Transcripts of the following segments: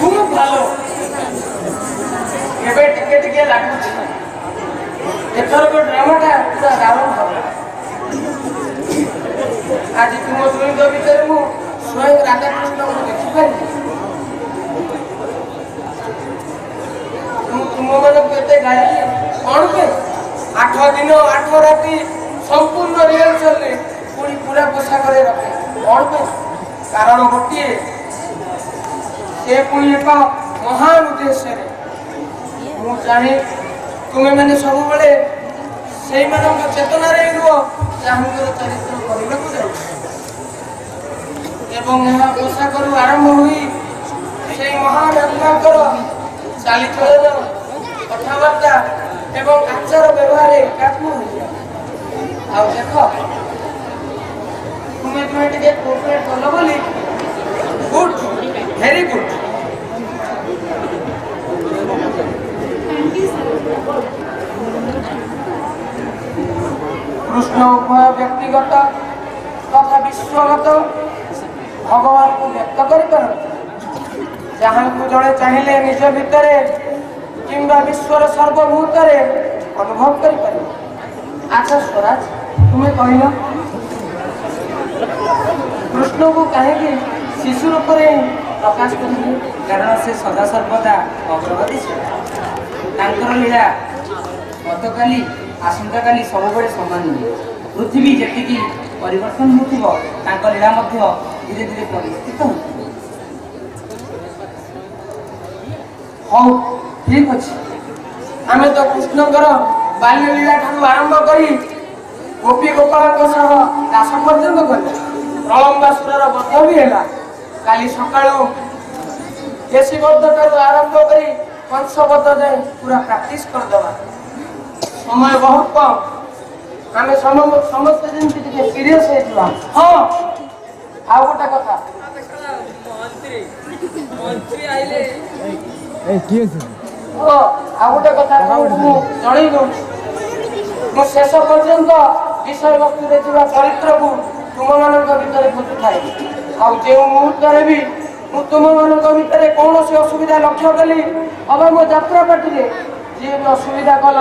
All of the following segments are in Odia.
খুব ভালো ଏବେ ଟିକେ ଟିକେ ଲାଗୁଛି ଏଥରକ ଡ୍ରାମାଟା ପୁରା ଦାରୁଣ ହବ। ଆଜି ତୁମ ଦୁଇଙ୍କ ଭିତରେ ମୁଁ ସ୍ୱୟଂ ରାଧାକୃଷ୍ଣଙ୍କୁ ଦେଖିପାରିବି। ମୁଁ ତୁମମାନଙ୍କୁ ଏତେ ଗାଳିଲି କ'ଣ ପାଇଁ? 8 ଦିନ 8 ରାତି ସମ୍ପୂର୍ଣ୍ଣ ରିହର୍ସାଲରେ ପୁଣି ପୁରା ପୋଷାକରେ ରଖେ କ'ଣ ପାଇଁ? କାରଣ ଗୋଟିଏ, ସେ ପୁଣି ଏକ ମହାନ ଉଦ୍ଦେଶ୍ୟରେ। ମୁଁ ଚାହେଁ ତୁମେମାନେ ସବୁବେଳେ ସେଇମାନଙ୍କ ଚେତନାରେ ରୁହ ଯାହାଙ୍କର ଚରିତ୍ର କରିବାକୁ ଯାଉଛି ଏବଂ ଏହା ପୋଷାକରୁ ଆରମ୍ଭ ହୋଇ ସେଇ ମହାନ ଆତ୍ମାଙ୍କର ଚାଲିଚଳନ, କଥାବାର୍ତ୍ତା ଏବଂ ଆଚାର ବ୍ୟବହାରରେ ଏକାତ୍ମ ହୋଇଯାଏ। ଆଉ ଦେଖ, ତୁମେ ଟିକେ କୋପରେଟ୍ କଲ ବୋଲି ଗୁଡ୍, ଭେରି ଗୁଡ୍। କୃଷ୍ଣ ଉଭୟ ବ୍ୟକ୍ତିଗତ ତଥା ବିଶ୍ୱଗତ ଭଗବାନଙ୍କୁ ବ୍ୟକ୍ତ କରିପାରନ୍ତି, ଯାହାଙ୍କୁ ଜଣେ ଚାହିଁଲେ ନିଜ ଭିତରେ କିମ୍ବା ବିଶ୍ୱର ସର୍ବଭୂତରେ ଅନୁଭବ କରିପାରିବ। ଆଚ୍ଛା ସ୍ୱରାଜ, ତୁମେ କହିଲ କୃଷ୍ଣଙ୍କୁ କାହିଁକି ଶିଶୁ ରୂପରେ ପ୍ରକାଶ କରିଥିଲେ? କାରଣ ସେ ସଦାସର୍ବଦା ଅଗ୍ରଗତିଶୀଳ। ତାଙ୍କର ଲୀଳା ଗତକାଲି ଆସନ୍ତାକାଲି ସବୁବେଳେ ସମାନ ନୁହେଁ। ପୃଥିବୀ ଯେତିକି ପରିବର୍ତ୍ତନ ହେଉଥିବ ତାଙ୍କ ଲୀଳା ମଧ୍ୟ ଧୀରେ ଧୀରେ ପରିବର୍ତ୍ତିତ ହେଉଥିବ। ହଉ, ଠିକ୍ ଅଛି। ଆମେ ତ କୃଷ୍ଣଙ୍କର ବାଲ୍ୟଲୀଳା ଠାରୁ ଆରମ୍ଭ କରି ଗୋପୀ ଗୋପାଳଙ୍କ ସହ ଦାସ ପର୍ଯ୍ୟନ୍ତ କଲେ। ପ୍ରଳମ୍ବାସୁରର ବଧ ବି ହେଲା। କାଲି ସକାଳୁ କେଶୀବଦ୍ଧ ଠାରୁ ଆରମ୍ଭ କରି କଂସବଦ୍ଧ ଯାଏ ପୁରା ପ୍ରାକ୍ଟିସ୍ କରିଦେବା। ସମୟ ବହୁତ କମ୍, ଆମେ ସମସ୍ତେ ଯେମିତି ଟିକେ ସିରିୟସ୍ ହେଇଯିବା। ହଁ, ଆଉ ଗୋଟେ କଥା, ଆଉ ଗୋଟେ କଥା ମୁଁ ଜଣେଇ ଦଉଛି। ମୁଁ ଶେଷ ପର୍ଯ୍ୟନ୍ତ ବିଷୟବସ୍ତୁରେ ଥିବା ଚରିତ୍ରକୁ ତୁମମାନଙ୍କ ଭିତରେ ଖୋଜୁଥାଏ। ଆଉ ଯେଉଁ ମୁହୂର୍ତ୍ତରେ ବି ମୁଁ ତୁମମାନଙ୍କ ଭିତରେ କୌଣସି ଅସୁବିଧା ଲକ୍ଷ୍ୟ କଲି ଅବା ମୋ ଯାତ୍ରା ପାଟିରେ ଯିଏ ବି ଅସୁବିଧା କଲ,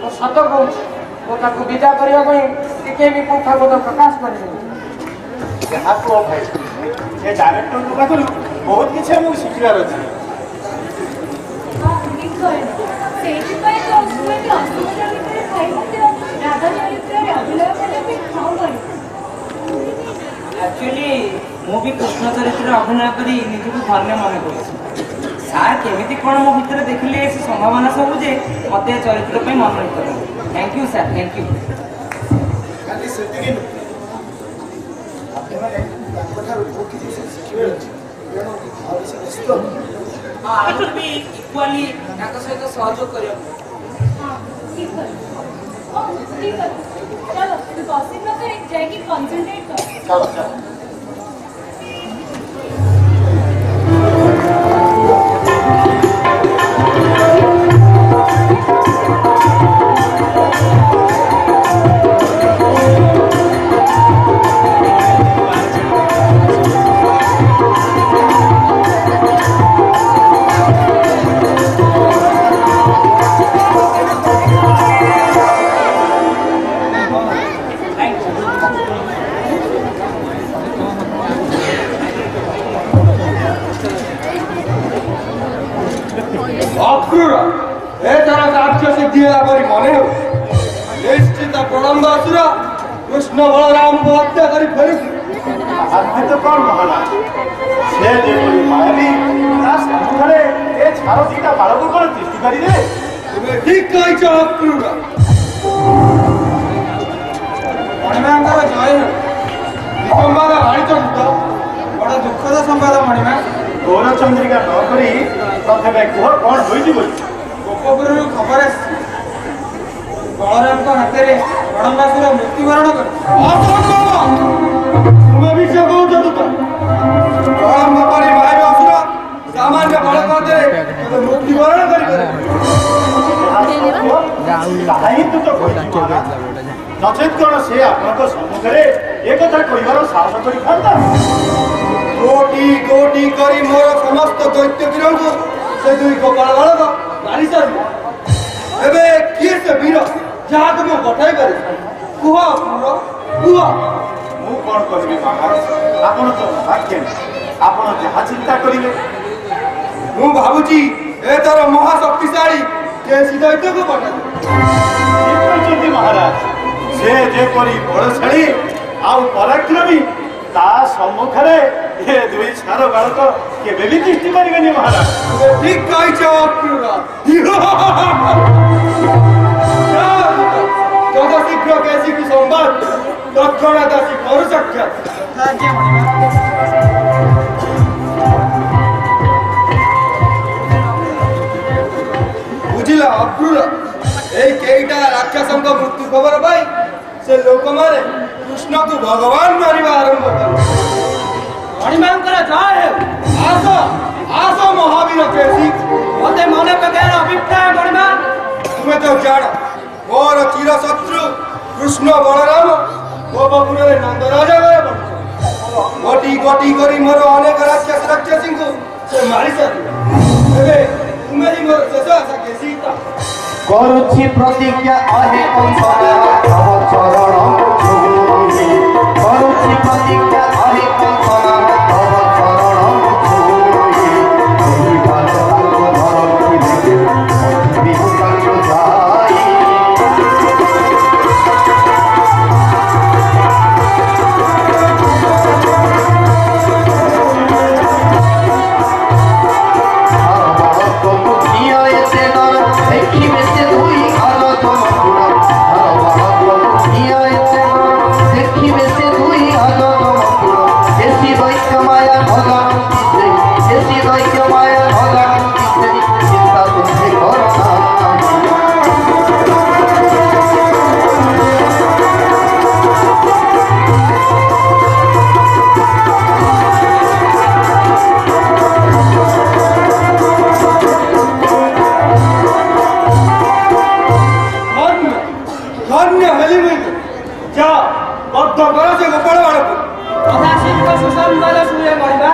ମୁଁ ସତ କହୁଛି, ମୁଁ ତାକୁ ବିଦା କରିବା ପାଇଁ ଟିକେ ବି କୁଣ୍ଠାବୋଧ ପ୍ରକାଶ କରିବି। ଯାହା କୁହ ଭାଇ, ସେ ଡାଇରେକ୍ଟରଙ୍କ ପାଖରୁ ବହୁତ କିଛି ଆମକୁ ଶିଖିବାର ଅଛି। ସେଇଥିପାଇଁ ତ ଅସୁବିଧା ଭିତରେ ଖାଇ ମଧ୍ୟ ରାଧା ଚରିତ୍ରରେ ଅଭିନୟ କରିବା ପାଇଁ ଖାଉନି। ଆକ୍ଚୁଆଲି ମୁଁ ବି କୃଷ୍ଣ ଚରିତ୍ରରେ ଅଭିନୟ କରି ନିଜକୁ ଧନ୍ୟ ମନେ କରୁଛି। ସାର୍ କେମିତି କ'ଣ ମୋ ଭିତରେ ଦେଖିଲେ ସେ ସମ୍ଭାବନା ସବୁ ଯେ ମୋତେ ଏ ଚରିତ୍ର ପାଇଁ ମନୋନୀତ କଲେ। Thank you sir, thank you. ଖାଲି ସେତିକି ଆପଣମାନେ ତାଙ୍କଠାରୁ ବହୁତ କିଛି ଶିଖିବାର ଅଛି। ତେଣୁ ଆଉ କିଛି ନିଶ୍ଚିତ ଆଗରୁ ବି ଇକ୍ୱାଲି ତାଙ୍କ ସହିତ ସହଯୋଗ କରିବାକୁ। ଠିକ୍ ଅଛି, ଚାଲ ଗସିପ ନ କରି ଯାଇକି କନସେଣ୍ଟ୍ରେଟ୍ କର। ଚାଲ ଚାଲ। ଅକ୍ରୂର ଏଥର କାର୍ଯ୍ୟ ସିଦ୍ଧି ହେଲା ପରି ମନେ ହେଉଛି। ନିଶ୍ଚିତ ପ୍ରଳମ୍ବାସୁର କୃଷ୍ଣ ବଳରାମଙ୍କୁ ହତ୍ୟା କରି ଫେରୁଛି। ଆଦ୍ଭୁତ କ'ଣ ମହାରାଜ, ସେ ଯେପରି ମାୟାବୀ ତା ସମ୍ମୁଖରେ ଏ ଛାର ଦିଟା ବାଳକୁ କ'ଣ ତିଷ୍ଠି ପାରିବେ? ତୁମେ ଠିକ୍ କହିଛ ଅକ୍ରୂର। ମଣିମାଙ୍କର ଜୟ ହେଉ। ସମ୍ବାଦ ଆଣିଛନ୍ତି ତ? ବଡ଼ ଦୁଃଖଦ ସମ୍ବାଦ ମଣିମା। ଗୌର ଚନ୍ଦ୍ରିକା ନ କରି ପ୍ରଥମେ କୁହ କ'ଣ ହୋଇଛି ବୋଲି। ଗୋପପୁରରୁ ଖବର ଆସିଛି, ବଳରାମଙ୍କ ହାତରେ ପ୍ରଳମ୍ବାସୁର ମୃତ୍ୟୁବରଣ କରିଛି। ତୁମେ ବି ସେ କହୁଛ ତ? ବଳରାମ ପରି ମାୟାବୀ ଅସୁର ସାମାନ୍ୟ ବଳକରେ ମୃତ୍ୟୁବରଣ କରିପାରିବେ। ତାହା ହିଁ ତୁ ତ କହିଛୁ ମହାରାଜ। ନଚେତ୍ କ'ଣ ସେ ଆପଣଙ୍କ ସମ୍ମୁଖରେ ଏ କଥା କହିବାର ସାହସ କରିଥାନ୍ତା? କୋଟି କୋଟି ଗୋଟି କରି ମୋର ସମସ୍ତ ଦୈତ୍ୟ ବୀରଙ୍କୁ ସେ ଦୁଇ ଗୋପାଳ ବାଳକ ମାରି ସାରିଲେ। ଏବେ କିଏ ସେ ବୀର ଯାହାକୁ ମୁଁ ପଠାଇ ପାରିବି? କୁହ ଅକ୍ରୁର, କୁହ। ମୁଁ କଣ କରିବି ମହାରାଜ? ଆପଣ ତ ଭାଗ୍ୟ, ଆପଣ ଯାହା ଚିନ୍ତା କରିବେ। ମୁଁ ଭାବୁଛି ଏ ତାର ମହାଶକ୍ତିଶାଳୀ କେସି ଦୈତ୍ୟକୁ ପଠାଇବି। ଠିକ୍ କହିଛନ୍ତି ମହାରାଜ। ସେ ଯେପରି ବଳଶାଳୀ ଆଉ ପରାକ୍ରମୀ, ତା ସମ୍ମୁଖରେ ଏ ଦୁଇ ଛାର ବାଳକ କେବେ ବି ତିଷ୍ଠି ପାରିବେନି ମହାରାଜ। ଠିକ କହିଛ ଅକ୍ରୁର। ଯଥା ଶୀଘ୍ର କେସିକୁ ସମ୍ବାଦ ତৎକ୍ଷଣାତ୍ ଆସି କରୁ ସାକ୍ଷାତ। ଆଜ୍ଞା ମଣିମା। ବୁଝିଲା ଅକ୍ରୁର, ଏଇ କେଇଟା ରାକ୍ଷସଙ୍କ ମୃତ୍ୟୁ ଖବର ପାଇ ସେ ଲୋକମାନେ କୃଷ୍ଣକୁ ଭଗବାନ ମାରିବା ଆରମ୍ଭ କଲେ। ମଣିମାଙ୍କର ଜୟ ହେଉ। ଆସ ଆସ ମହାବୀର କେସି, ମତେ ମନେ ପକେଇବାର ଅଭିପ୍ରାୟ ମଣିମା। ତୁମେ ତ ଜାଣ ମୋର ଚିର ଶତ୍ରୁ କୃଷ୍ଣ ବଳରାମ ଗୋପପୁରରେ ନନ୍ଦରାଜା ଭାବେ ବଢୁଛନ୍ତି। ଗୋଟି ଗୋଟି କରି ମୋର ଅନେକ ରାକ୍ଷସୀଙ୍କୁ ସେ ମାରି ସାରିଲେ। ଏବେ ତୁମେ ହିଁ ମୋର ଶେଷ ଆଶା କେସି। କରୁଛି ପ୍ରତିଜ୍ଞା ଅହେ କଂସରା ତବ ଚରଣ ଛୁଇଁ। କରୁଛି ପ୍ରତିଜ୍ଞା ଅହେ କଂସରା ତବ ଚରଣ ଛୁଇଁ। ଏହି ବାଟ ତାଙ୍କୁ ଧରନ୍ତି ବିହୁ ତାଙ୍କୁ ଯାଇ। ଦେଖିବେ ସେ ଦୁଇ ଘର ତମକୁଳ ଏସି ଦୈତ୍ୟ ମାୟା ଭଗାନ୍ତି ଏସି ଦୈତ୍ୟ ମାୟା ଭଗାନ୍ତି ଚିନ୍ତା ତୁମେ କର ଧନ୍ୟ ହେଲି ମୁଁ। ଯା ବଦ୍ଧ କର ସେ ଗୋପାଳ ବାଳକୁ। ତଥା ଶୀଘ୍ର ସୁସମ୍ବାଦ ଶୁଣେ ମଣିମା।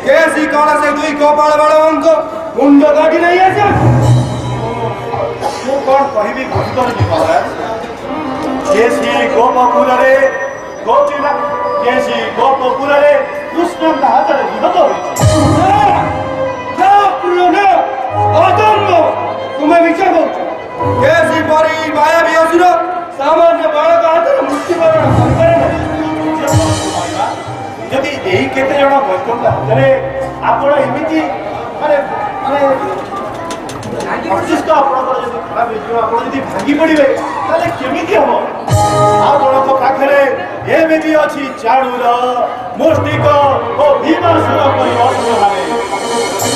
କେସି କଣ ସେ ଦୁଇ ଗୋପାଳ ବାଳକଙ୍କ ମୁଣ୍ଡ କାଟି ନେଇ ଆସ। ମୁଁ କଣ କହିବି ବୁଝିପାରୁନି ମହାରାଜ। କେସି ଗୋପପୁରରେ ଗୋପୀନା କେସି ଗୋପପୁରରେ କୃଷ୍ଣଙ୍କ ହାତରେ ନିହତ ହୋଇଛି। ତୁମେ ମିଛ କହୁଛ। କେସି ପରି ମାୟାବୀ ଅସୁର ସାମାନ୍ୟ ବାଳକ ହାତରେ ମୃତ୍ୟୁବରଣ କରିପାରେ ନାହିଁ। ଯଦି ଏଇ କେତେ ଜଣ ବୈଷ୍ଣବ ହାତରେ ଆପଣ ଏମିତି ମାନେ ମାନେ ମସ୍ତିଷ୍କ ଆପଣଙ୍କର ଯଦି ଖରାପ ହେଇଯିବ, ଆପଣ ଯଦି ଭାଙ୍ଗି ପଡ଼ିବେ, ତାହେଲେ କେମିତି ହବ? ଆପଣଙ୍କ ପାଖରେ ଏମିତି ଅଛି ଚାଣୁର ମୁଷ୍ଟିକ ଓ ଭୀମାସୁର ପରି ଅସୁର ଭାବେ।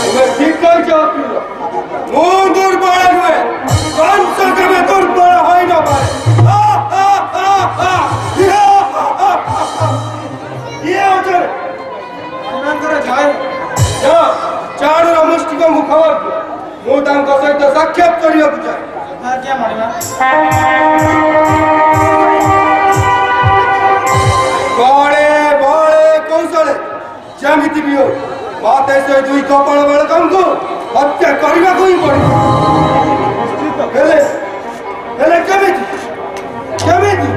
ତୁମେ ଠିକ କହିଛ ଅକ୍ରୁର। ମୁଁ ଦୁର୍ବଳ ନୁହେଁ, କଂସ କେବେ ଦୁର୍ବଳ ହୋଇନପାରେ। କିଏ ଅଛରେ? ମଣିମାଙ୍କର ଜୟ ହେଉ। ଚାଣୁର ମୁଷ୍ଟିକଙ୍କୁ ଖବର ଦିଅ, ମୁଁ ତାଙ୍କ ସହିତ ସାକ୍ଷାତ କରିବାକୁ ଚାହେଁ। ଆଜ୍ଞା ମଣିମା। ବଳେ ବଳେ କୌଶଳେ ଯେମିତି ବି ହଉ ମତେ ସେ ଦୁଇ ଗୋପାଳ ବାଳକଙ୍କୁ ହତ୍ୟା କରିବାକୁ ହିଁ ପଡ଼ିବ। ହେଲେ ହେଲେ କେମିତି କେମିତି?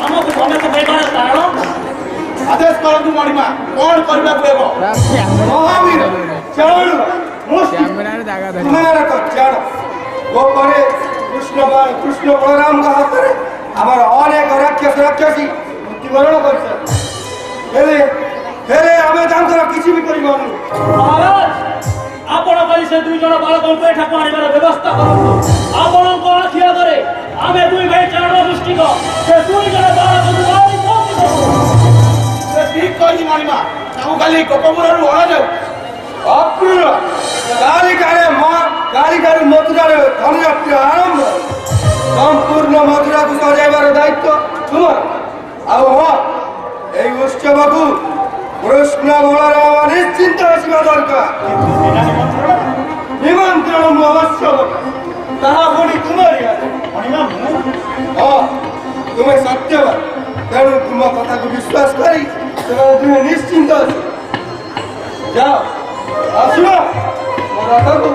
ଆମକୁ ସମେତ କହିବାର କାରଣ ଆଦେଶ କରନ୍ତୁ ମଣିମା, କଣ କରିବାକୁ ହେବ? ମହାବୀର ଚାଣୁର ତୁମର ତ ଜାଣ ଗୋପରେ କୃଷ୍ଣ ବଳରାମଙ୍କ ହାତରେ ଆମର ଅନେକ ରାକ୍ଷସୀ ମୃତ୍ୟୁବରଣ କରିଛନ୍ତି। ହେଲେ ହେଲେ ଆମେ ତାଙ୍କର କିଛି ବି କରିପାରୁନୁ। ମହାରାଜ, ଆପଣ କାଲି ସେ ଦୁଇ ଜଣ ବାଳକଙ୍କୁ ଏଠାକୁ ଆଣିବାର ବ୍ୟବସ୍ଥା କରନ୍ତୁ। ଆପଣଙ୍କ ଆଖି ଆଗରେ ଆମେ ଦୁଇ ଭାଇ ଚାରଣ ମୁଷ୍ଟିକ ସେ ଦୁଇ ଜଣ ବାଳକଙ୍କୁ ମାରି ପହଞ୍ଚି ଠିକ କହିଛି ମଣିମା, तू खाली गोपपुरରୁ ଅଣାଯାଉ ଅପୁର କାଳିକାରେ ମଥୁରାରେ ଧନଯାତ୍ରା ଆରମ୍ଭ ସମ୍ପୂର୍ଣ୍ଣ ମଥୁରାକୁ ସଜାଇବାର ଦାୟିତ୍ୱ ତୁମର ଆଉ ହଁ এই ଉତ୍ସବକୁ କୃଷ୍ଣ ବଳରାମ ନିଶ୍ଚିନ୍ତ ଆସିବା ଦରକାର ନିମନ୍ତ୍ରଣ ମୁଁ ଅବଶ୍ୟ ତାହା ପୁଣି ତୁମରି ହଁ ତୁମେ ସତ୍ୟବାନ ତେଣୁ ତୁମ କଥାକୁ ବିଶ୍ୱାସ କରି ସେମାନେ ତୁମେ ନିଶ୍ଚିନ୍ତ ଯାଅ ଆସିବ ମୋ ରଥକୁ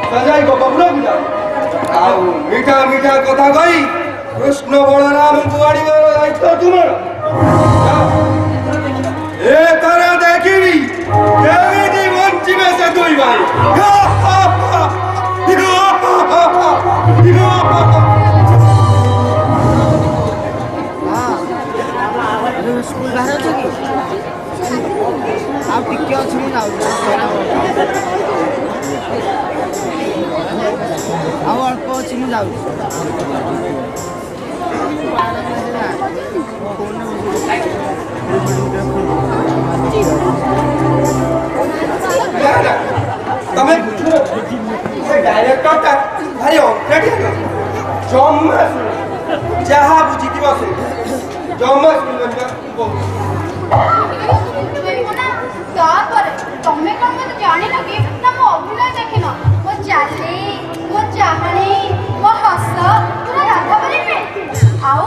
ସଜାଇ ଗୋପପୁରକୁ ଯାଅ ଆଉ ମିଠା ମିଠା କଥା କହି କୃଷ୍ଣ ବଳରାମଙ୍କୁ ଆଣିବାର ଦାୟିତ୍ୱ ତୁମର ଏଥର ଦେଖିବି କେମିତି ବଞ୍ଚିବେ ସେ ଦୁଇ ଭାଇ ସ୍କୁଲ ବାହାରେ ଅଛ କି ଆଉ ଟିକେ ଅଛି ମୁଁ ଯାଉଛି ଆଉ ଅଳ୍ପ ଅଛି ମୁଁ ଯାଉଛି ତମେ ସେ ଡାଇରେକ୍ଟରଟା ଭାରି ଅଙ୍କାଟିଆ ଜମା ଯାହା ବୁଝିଥିବ ସେ ଜମା ଶୁଣିବା ତାପରେ ତମେ କଣ ମତେ ଜାଣିନ କି ନା ମୋ ଅଭିନୟ ଦେଖିନ ମୋ ଚାଲି ମୋ ଚାହାଣୀ ମୋ ହସ ପୁରା ରାଧା ପରି ନୁହେଁ ଆଉ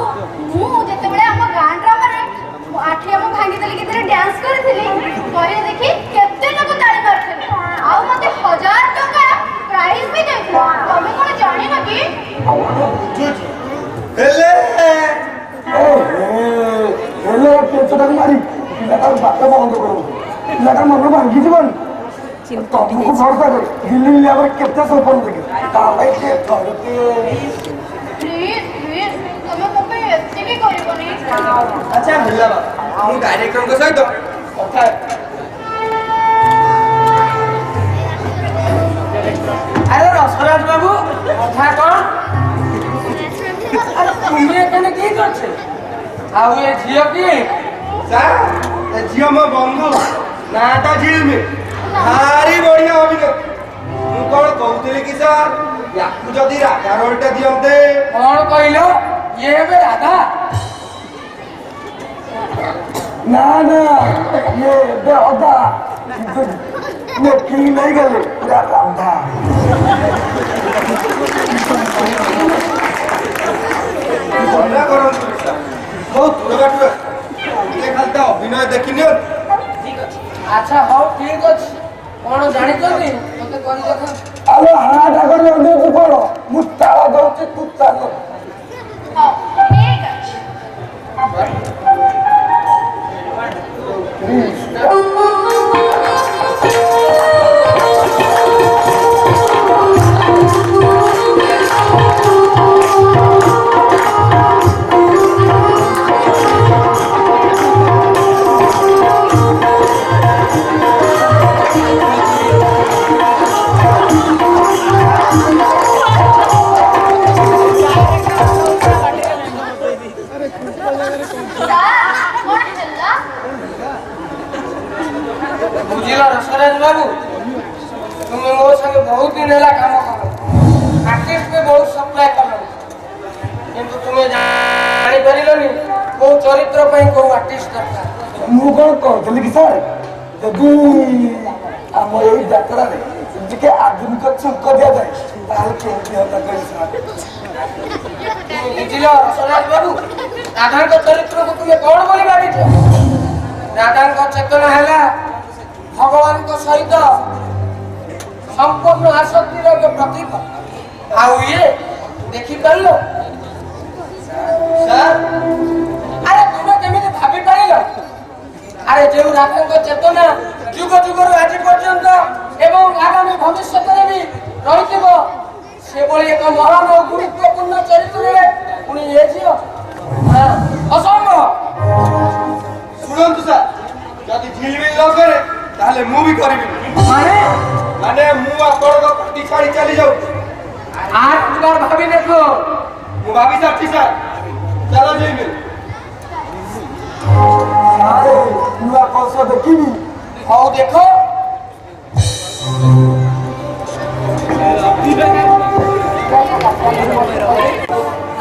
ମୁଁ ଯେତେବେଳେ ଆମ ଗାଁ ଡ୍ରାମାରେ ଆଠିଆ ମୁଁ ଭାଙ୍ଗିଦେଲି ଗୀତରେ ଡ୍ୟାନ୍ସ କରିଥିଲି ପରେ ଦେଖି କେତେ ଲୋକ ତାଳି ମାରିଥିଲେ ଆଉ ମତେ 1000 ଟଙ୍କା ପ୍ରାଇଜ ବି ଦେଇଥିଲେ ତମେ କଣ ଜାଣିନ କି ହେଲେ କେତେଟାକୁ ମାରି ପିଲାଟାର ବାଟ ବନ୍ଦ କରୁ ପିଲାଟାର ମନ ଭାଙ୍ଗିଯିବନି ତମକୁ ଭରସା କରୁ ଦିଲ୍ଲୀ ଆମର କେତେ ସଫଳ ଦେଖେ ତା ପାଇଁ ସେ ପ୍ଲିଜ ତମେ ମୋ ପାଇଁ ଏତିକି କରିବନି ଆଚ୍ଛା ହେଲା ମୁଁ ଡାଇରେକ୍ଟରଙ୍କ ସହିତ କଥା ଆରେ ରସରାଜ ବାବୁ କଥା କଣ ଆରେ ତୁମେ ଏখানে কি করছে ଆଉ ଏ ଝିଅ କିଏ ସାର୍ ଏ ଝିଅ ମୋ ବନ୍ଧୁ ନାଁଟା ଝିଲମି ଭାରି ବଢିଆ ଅଭିନେତ୍ରୀ ମୁଁ କଣ କହୁଥିଲି କି ସାର୍ ୟାକୁ ଯଦି ରାଧା ରୋଲଟା ଦିଅନ୍ତେ କଣ କହିଲ ଇଏ ଏବେ ରାଧା ନା ନା ଇଏ ଏବେ ଅଧା ଲେଖିକି ନେଇଗଲେ ପୁରା ରାଧା ମନା କରନ୍ତୁ ସାର୍ ବହୁତ ଦୂର ବାଟରୁ ଖାଲି ତା ଅଭିନୟ ଦେଖିନିଅ ଆଚ୍ଛା ହଉ ଠିକ ଅଛି କଣ ଜାଣିଛନ୍ତି ମତେ କରି ଦେଖ ଆଲୋ ହାଟା କରି ଅନେଇଛୁ କଣ ମୁଁ ତାଳ ଦଉଛି ତୁ ଚାଲ ହଉ ଠିକ ଅଛି ବୁଝିଲ ରସରାଜ ବାବୁ ତୁମେ ମୋ ସାଙ୍ଗେ ବହୁତ ଦିନ ହେଲା କାମ କର ଆର୍ଟିଷ୍ଟ ବି ବହୁତ ସପ୍ଲାଏ କଲ କିନ୍ତୁ ତୁମେ ଜାଣିପାରିଲନି କୋଉ ଚରିତ୍ର ପାଇଁ କୋଉ ଆର୍ଟିଷ୍ଟ ଦରକାର ମୁଁ କଣ କହୁଥିଲି କି ସାର୍ ଯଦି ଆମ ଏଇ ଯାତ୍ରାରେ ଟିକେ ଆଧୁନିକ ଛୁଙ୍କ ଦିଆଯାଏ ତାହେଲେ କେମିତି ହତା କହିଲି ବୁଝିଲ ରସରାଜ ବାବୁ ରାଧାଙ୍କ ଚରିତ୍ରକୁ ତୁମେ କଣ ବୋଲି ଭାବିଛ ରାଧାଙ୍କ ଚେତନା ହେଲା ଭଗବାନଙ୍କ ସହିତ ସମ୍ପୂର୍ଣ୍ଣ ଆସକ୍ତିର ଏକ ପ୍ରତୀକ ଆଉ ଇଏ ଦେଖିପାରିଲ ଆରେ ତୁମେ କେମିତି ଭାବିପାରିଲ ଆରେ ଯେଉଁ ରାଧାଙ୍କ ଚେତନା ଯୁଗ ଯୁଗରୁ ଆଜି ପର୍ଯ୍ୟନ୍ତ ଏବଂ ଆଗାମୀ ଭବିଷ୍ୟତରେ ବି ରହିଥିବ ସେଭଳି ଏକ ମହାନ ଓ ଗୁରୁତ୍ୱପୂର୍ଣ୍ଣ ଚରିତ୍ରରେ ପୁଣି ଏ ଝିଅ ଅସମ୍ଭବ ଶୁଣନ୍ତୁ ସାର୍ ଯଦି ଝିଲମିଲ ନ କରେ ତାହେଲେ ମୁଁ ବି କରିବିନି ମାନେ ମୁଁ ଆପଣଙ୍କ ପାର୍ଟି ଛାଡ଼ି ଚାଲି ଯାଉଛି ଆର ଭାବି ଦେଖ ମୁଁ ଭାବି ସାରିଛି ସାର୍ ଚାଲ ଝିଲମିଲ ନୂଆ କୌଶ ଦେଖିବି ହଉ ଦେଖ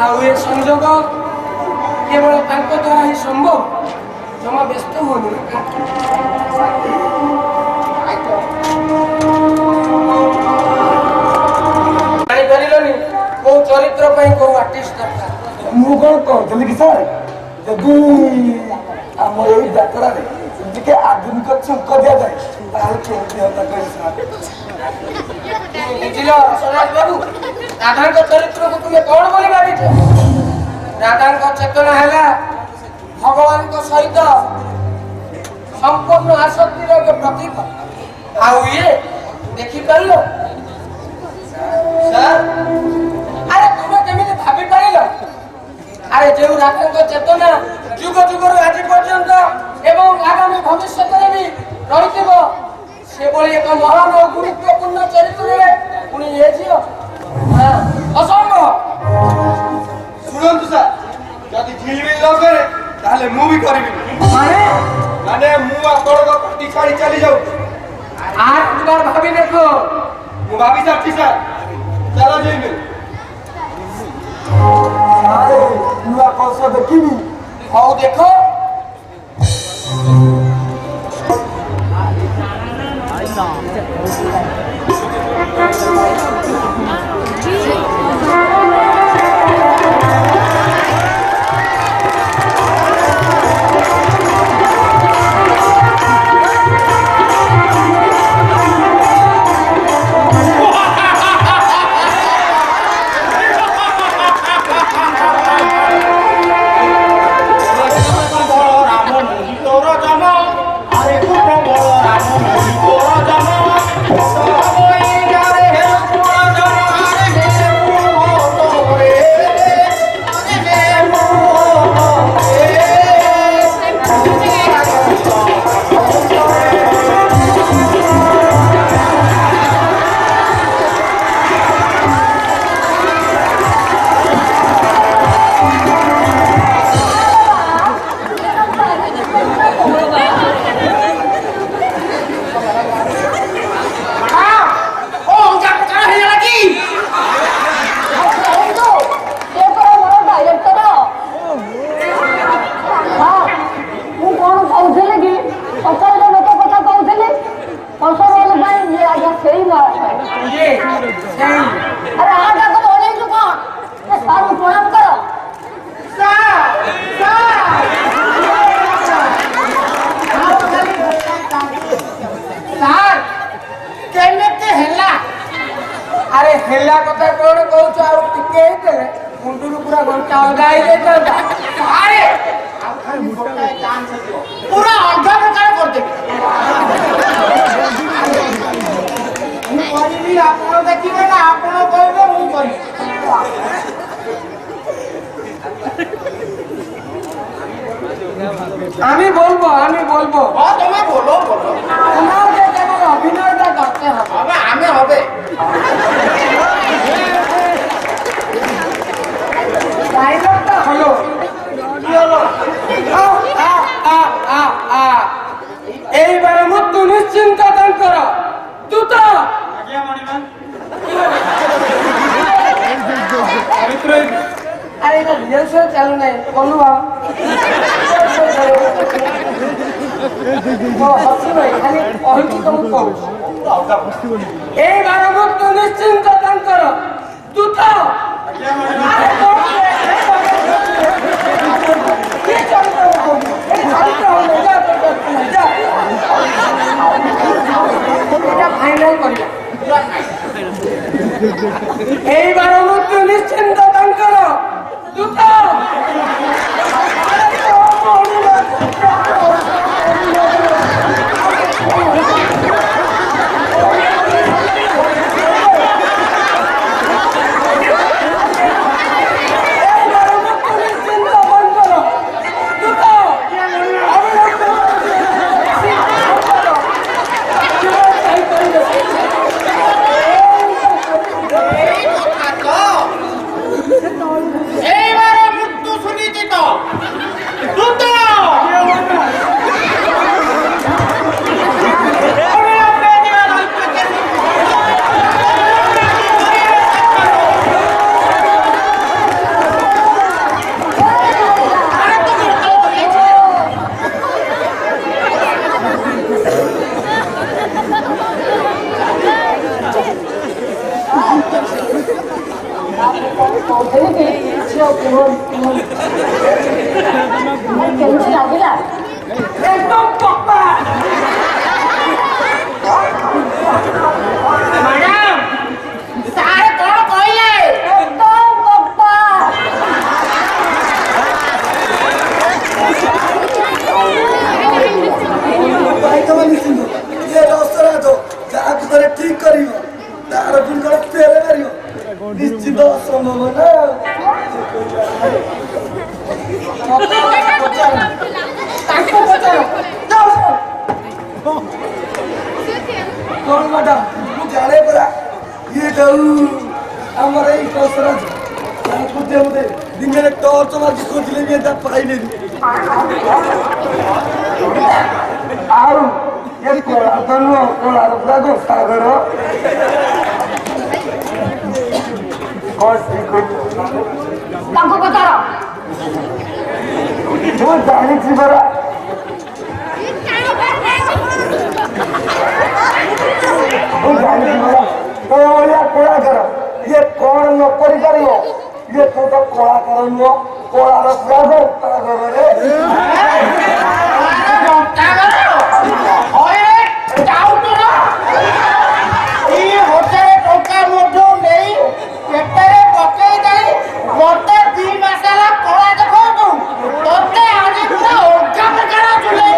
ଆଉ ଏ ସଂଯୋଗ କେବଳ ତାଙ୍କ ଦ୍ୱାରା ହିଁ ସମ୍ଭବ। ଜମା ବ୍ୟସ୍ତ ହୁଅନି। ଜାଣିପାରିଲନି କୋଉ ଚରିତ୍ର ପାଇଁ କୋଉ ଆର୍ଟିଷ୍ଟ ଦରକାର। ମୁଁ କଣ କହୁଥିଲି କି ସାର୍, ଯଦି ଆମର ଏଇ ଯାତ୍ରାରେ ଟିକେ ଆଧୁନିକ ଛୁଙ୍କ ଦିଆଯାଏ ତାହେଲେ କେମିତି ହତା କହିବି ସାର୍। ବୁଝିଲ ସନାଥ ବାବୁ, ରାଧାଙ୍କ ଚରିତ୍ରକୁ ତୁମେ କଣ ବୋଲି ଭାବିଛ? ରାଧାଙ୍କ ଚେତନା ହେଲା ଭଗବାନଙ୍କ ସହିତ ସମ୍ପୂର୍ଣ୍ଣ ଆସକ୍ତିର ଏକ ପ୍ରତୀକ। ଆଉ ଇଏ ଦେଖିପାରିଲ ସାର୍? ଆରେ ତୁମେ କେମିତି ଭାବି ପାରିଲ? ଆରେ ଯେଉଁ ରାଧାଙ୍କ ଚେତନା ଯୁଗ ଯୁଗରୁ ଆଜି ପର୍ଯ୍ୟନ୍ତ ଏବଂ ଆଗାମୀ ଭବିଷ୍ୟତରେ ବି ରହିଥିବ, ସେଭଳି ଏକ ମହାନ ଓ ଗୁରୁତ୍ୱପୂର୍ଣ୍ଣ ଚରିତ୍ରରେ ପୁଣି ଏ ଝିଅ ଅସମ୍ଭବ। ଶୁଣନ୍ତୁ ସାର୍, ଯଦି ଝିଲମିଲ ନ କରେ ତାହେଲେ ମୁଁ ବି କରିବିନି। ମାନେ ମୁଁ ଆପଣଙ୍କ ପାର୍ଟି ଛାଡ଼ି ଚାଲି ଯାଉଛି। আর একবার ভাবি দেখো। ମୁଁ ଭାବି ସାରିଛି ସାର୍, ଚାଲ ଯିବି। ନୂଆ କଷ ଦେଖିବି। ହଉ ଦେଖ। ହେଲା କଥା କଣ କହୁଛ? ଆଉ ଟିକେ ହେଇଥିଲେ ମୁଣ୍ଡରୁ ପୁରା ଘଣ୍ଟା ଅଲଗା ହେଇଯାଇଥାନ୍ତା। ଆରେ ଆଉ ଖାଲି ଗୋଟାଏ ଚାନ୍ସ ଦିଅ, ପୁରା ଅଲଗା ପ୍ରକାର କରିଦେବି। ମୁଁ କରିବି, ଆପଣ ଦେଖିବେ ନା, ଆପଣ କହିବେ ମୁଁ କରିବି। আমি বলবো তুমি বলো তোমাকে কেবল অভিনয়টা করতে হবে। আমি হবে ডায়লগটা হলো কি হলো? এইবারে মৃত্যু নিশ্চিন্ত দান করো দ্রুত। আরে এটা রিহার্সাল চালু নাই বলু বাবা। খালি কহিছি তুমি কହୁছি। এইবার মৃত্যু নিশ্চিন্ত দান করো দ্রুত। এটা ফাইনাল করিবা। এইবার মৃত্যু নিশ্চিন্ত দান করো দ্রুত। କହୁଥିଲି କି ଝିଅ କେମିତି ଲାଗିଲା ଏକଦମ ପକ୍କା ମ୍ୟାଡାମ ସାର୍ କଣ କହିଲେ ଏକଦମ ପକ୍କା ଯାହାକୁ ଥରେ ଠିକ କରିବ ତାର ପୁଣି କଣ ଫେରେ ମାରିବ ନିଶ୍ଚିତ ଅସମ୍ଭବ ନା ତାଙ୍କୁ ପଚାର କଣ ମ୍ୟାଡାମ ମୁଁ ଜାଣେ ପରା ଇଏ ଯୋଉ ଆମର ଏଇ କସରାଜ ତାକୁ ମତେ ଦିନରେ ଟର୍ଚ ମାରି ଖୋଜିଲେ ବି ଏଟା ପାଇଲେନି ଆଉ ଏ କଳା ତ ନୁହଁ କଳାର ପୁରା ଗୋସାଗର ତାଙ୍କୁ ପଚାର ମୁଁ ଜାଣିଛି ପରା ମୁଁ ଜାଣିଛି ପରା କୋଳିଆ କଳାକାର ଇଏ କଣ ନ କରିପାରିବ ଇଏ ତ କଳାକାର ନୁହଁ କଳାର ପୁରା ଗୋସାଗରରେ ମତେ 2 ମାସ ହେଲା କଳା ଦେଖାଉଛୁ ତତେ ଆଜି ପୁରା ଅଲଗା ପ୍ରକାର ଚୁଲେଇ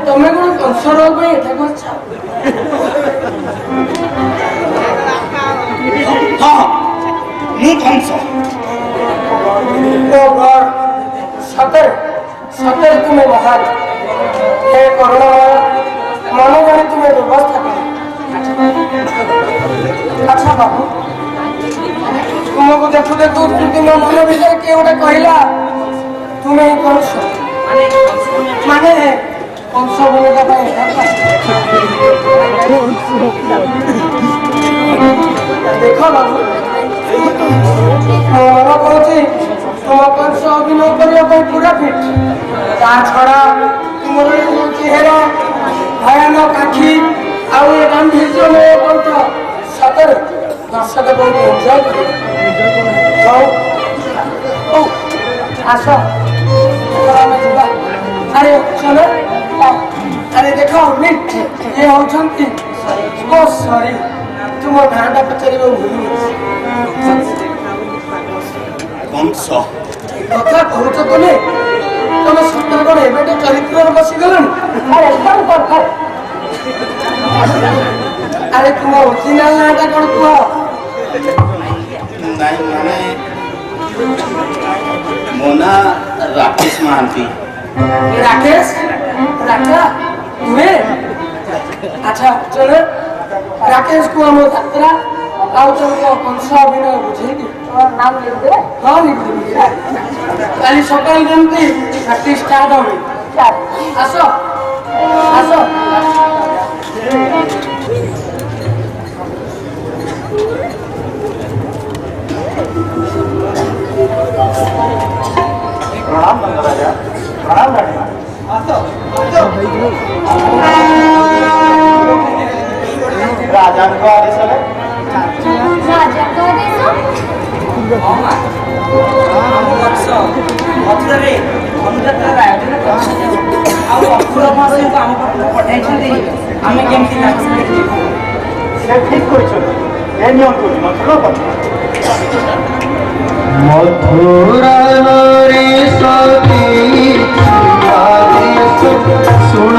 ତମେ କଣ କଂସର ପାଇଁ ଏଠାକୁ ଆଛ ହଁ ମୁଁ କଂସ ସତରେ ସତରେ ତୁମେ ମହାନ ହେ କରୁଣାମୟ ମନେ ଜାଣି ତୁମେ ବ୍ୟବସ୍ଥା କର ଆଚ୍ଛା ବାବୁ ତୁମକୁ ଦେଖୁ ଦେଖୁ ତୁମ ମନ ଭିତରେ କିଏ ଗୋଟେ କହିଲା ତୁମେ କଂସ ମାନେ କଂସ ଭୂମିକା ପାଇଁ ଦେଖ ବାବୁ ମୋ ମନ କହୁଛି ତୁମ କଂସ ଅଭିନୟ କରିବା ପାଇଁ ପୁରା ଫିଟ୍ ତା ଛଡ଼ା ତୁମର ଚେହେରା ଭୟାନକ ଆଖି ଆଉ ଏ ଗାମ୍ଭୀର୍ଯ୍ୟମୟ କଣ୍ଠ ସତରେ ଦର୍ଶକ ବହୁତ ଏନ୍ଜୟ କରିବେ ହଉ ଆସ ଆମେ ଯିବା ଆରେ ଚଲ ଆରେ ଦେଖ ମିଟ୍ ଇଏ ହଉଛନ୍ତି ଓ ସରି ତୁମ ନାଁଟା ପଚାରିବାକୁ ଭୁଲି କଂସ କଥା କହୁଛ ତୁମେ ତମେ ସତରେ କଣ ଏବେଠୁ ଚରିତ୍ରରେ ବସିଗଲଣି ଆରେ ଏକଦମ କଥା ଆରେ ତୁମ ଅରିଜିନାଲ ନାଁଟା କଣ କୁହ ନାଇଁ ମାନେ ମୋ ନାଁ ରାକେଶ ମହାନ୍ତି ରାକେଶ ରାକା ତୁମେ ଆଚ୍ଛା ଚଲ ରାକେଶକୁ ଆମ ଯାତ୍ରା ଆଉ ତମକୁ କଂସ ଅଭିନୟ ବୁଝେଇକି ନାମ ଲେଖିଦେବେ ହଁ ଲେଖିଦେବି କାଲି ସକାଳ ଯେମିତି ପ୍ରାକ୍ଟିସ୍ ଷ୍ଟାର୍ଟ হবে ଆସ ଆସ ପ୍ରଣାମ ନନ୍ଦରାଜା ପ୍ରଣାମ ରାଣୀମା ରାଜାଙ୍କ ଆଦେଶରେ ମଥୁରାରେ ଧନୁଯାତ୍ରାର ଆୟୋଜନ କରିଛନ୍ତି ଆଉ ଅସୁର ମହାଶୟଙ୍କୁ ଆମ ପାଖକୁ ପଠାଇଛନ୍ତି ଆମେ କେମିତି ତାଙ୍କ ସାଙ୍ଗେ ଯିବୁ ସେ ଠିକ୍ କହିଛନ୍ତି ଏ ନିଅନ୍ତୁ ନିମନ୍ତ୍ରଣ ପତ୍ର ମଥୁରାରେ ସଖୀ ଶୁଣ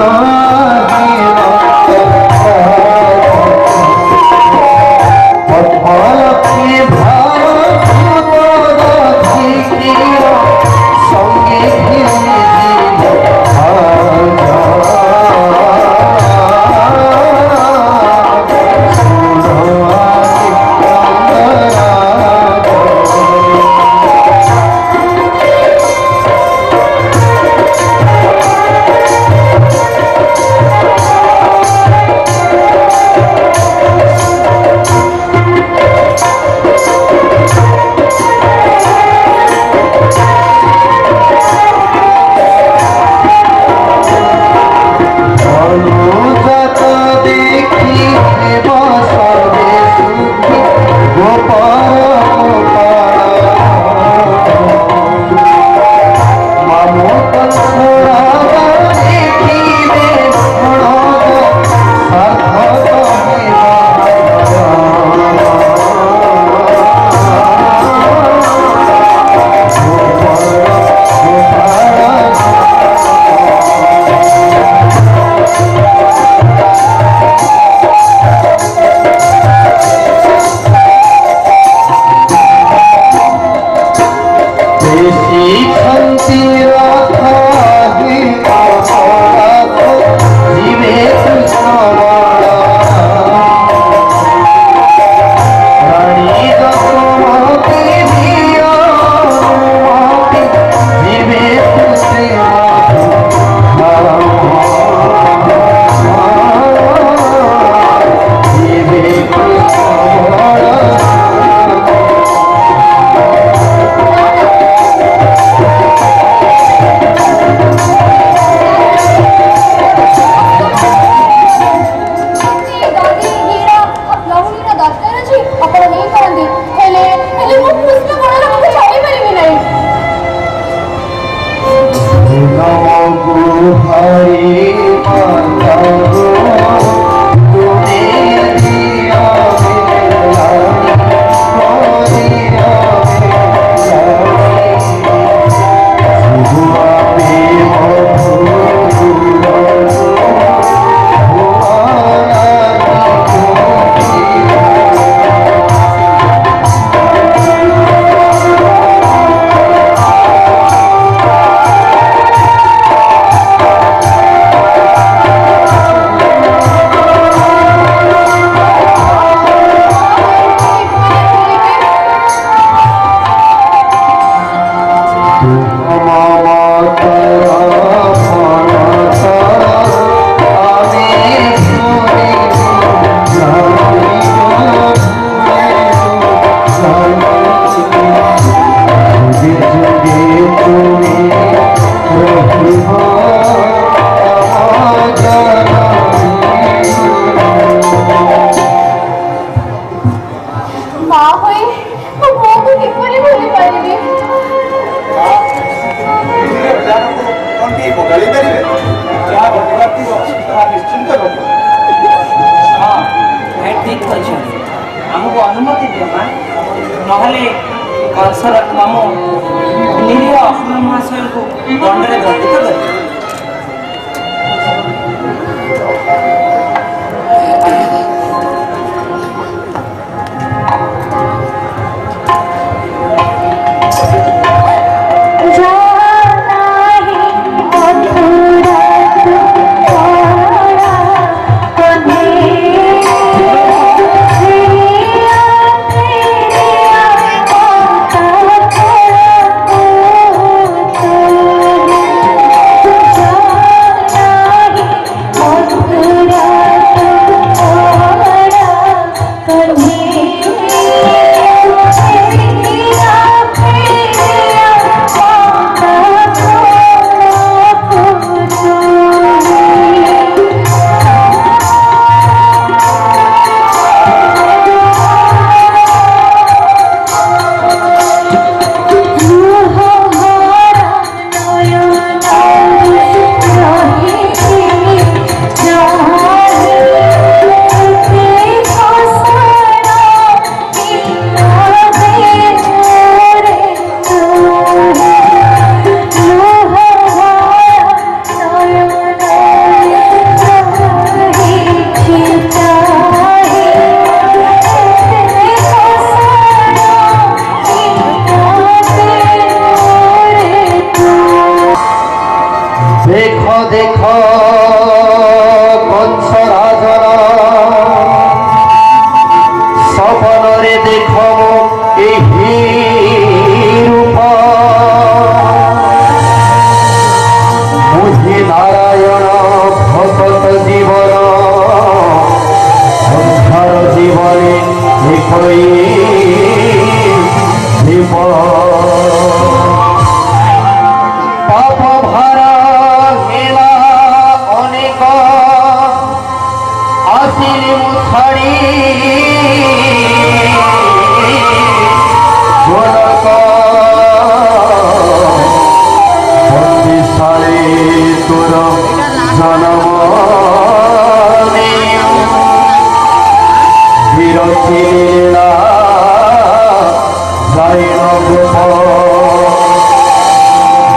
আসিলি মুছাড়ি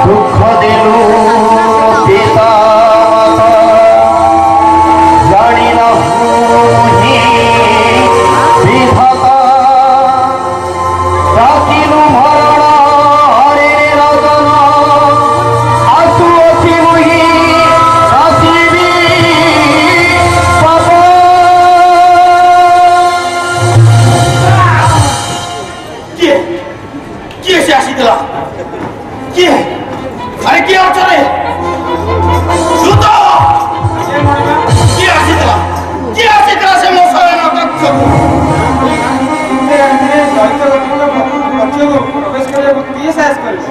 দুঃখ দিলু পিতা জানি না বিধাতা রাখিলু মরণ হরে রতন আসুଅছি মুহি আসিবি পাপ କିଏ ସେ ଆସିଥିଲା କିଏ ଆରେ କିଏ ଅଛରେ ସୁତ କିଏ ଆସିଥିଲା ସେ ମୋ ଶୟନ କକ୍ଷକୁ ପ୍ରବେଶ କରିବାକୁ କିଏ ସାହସ କରିବ?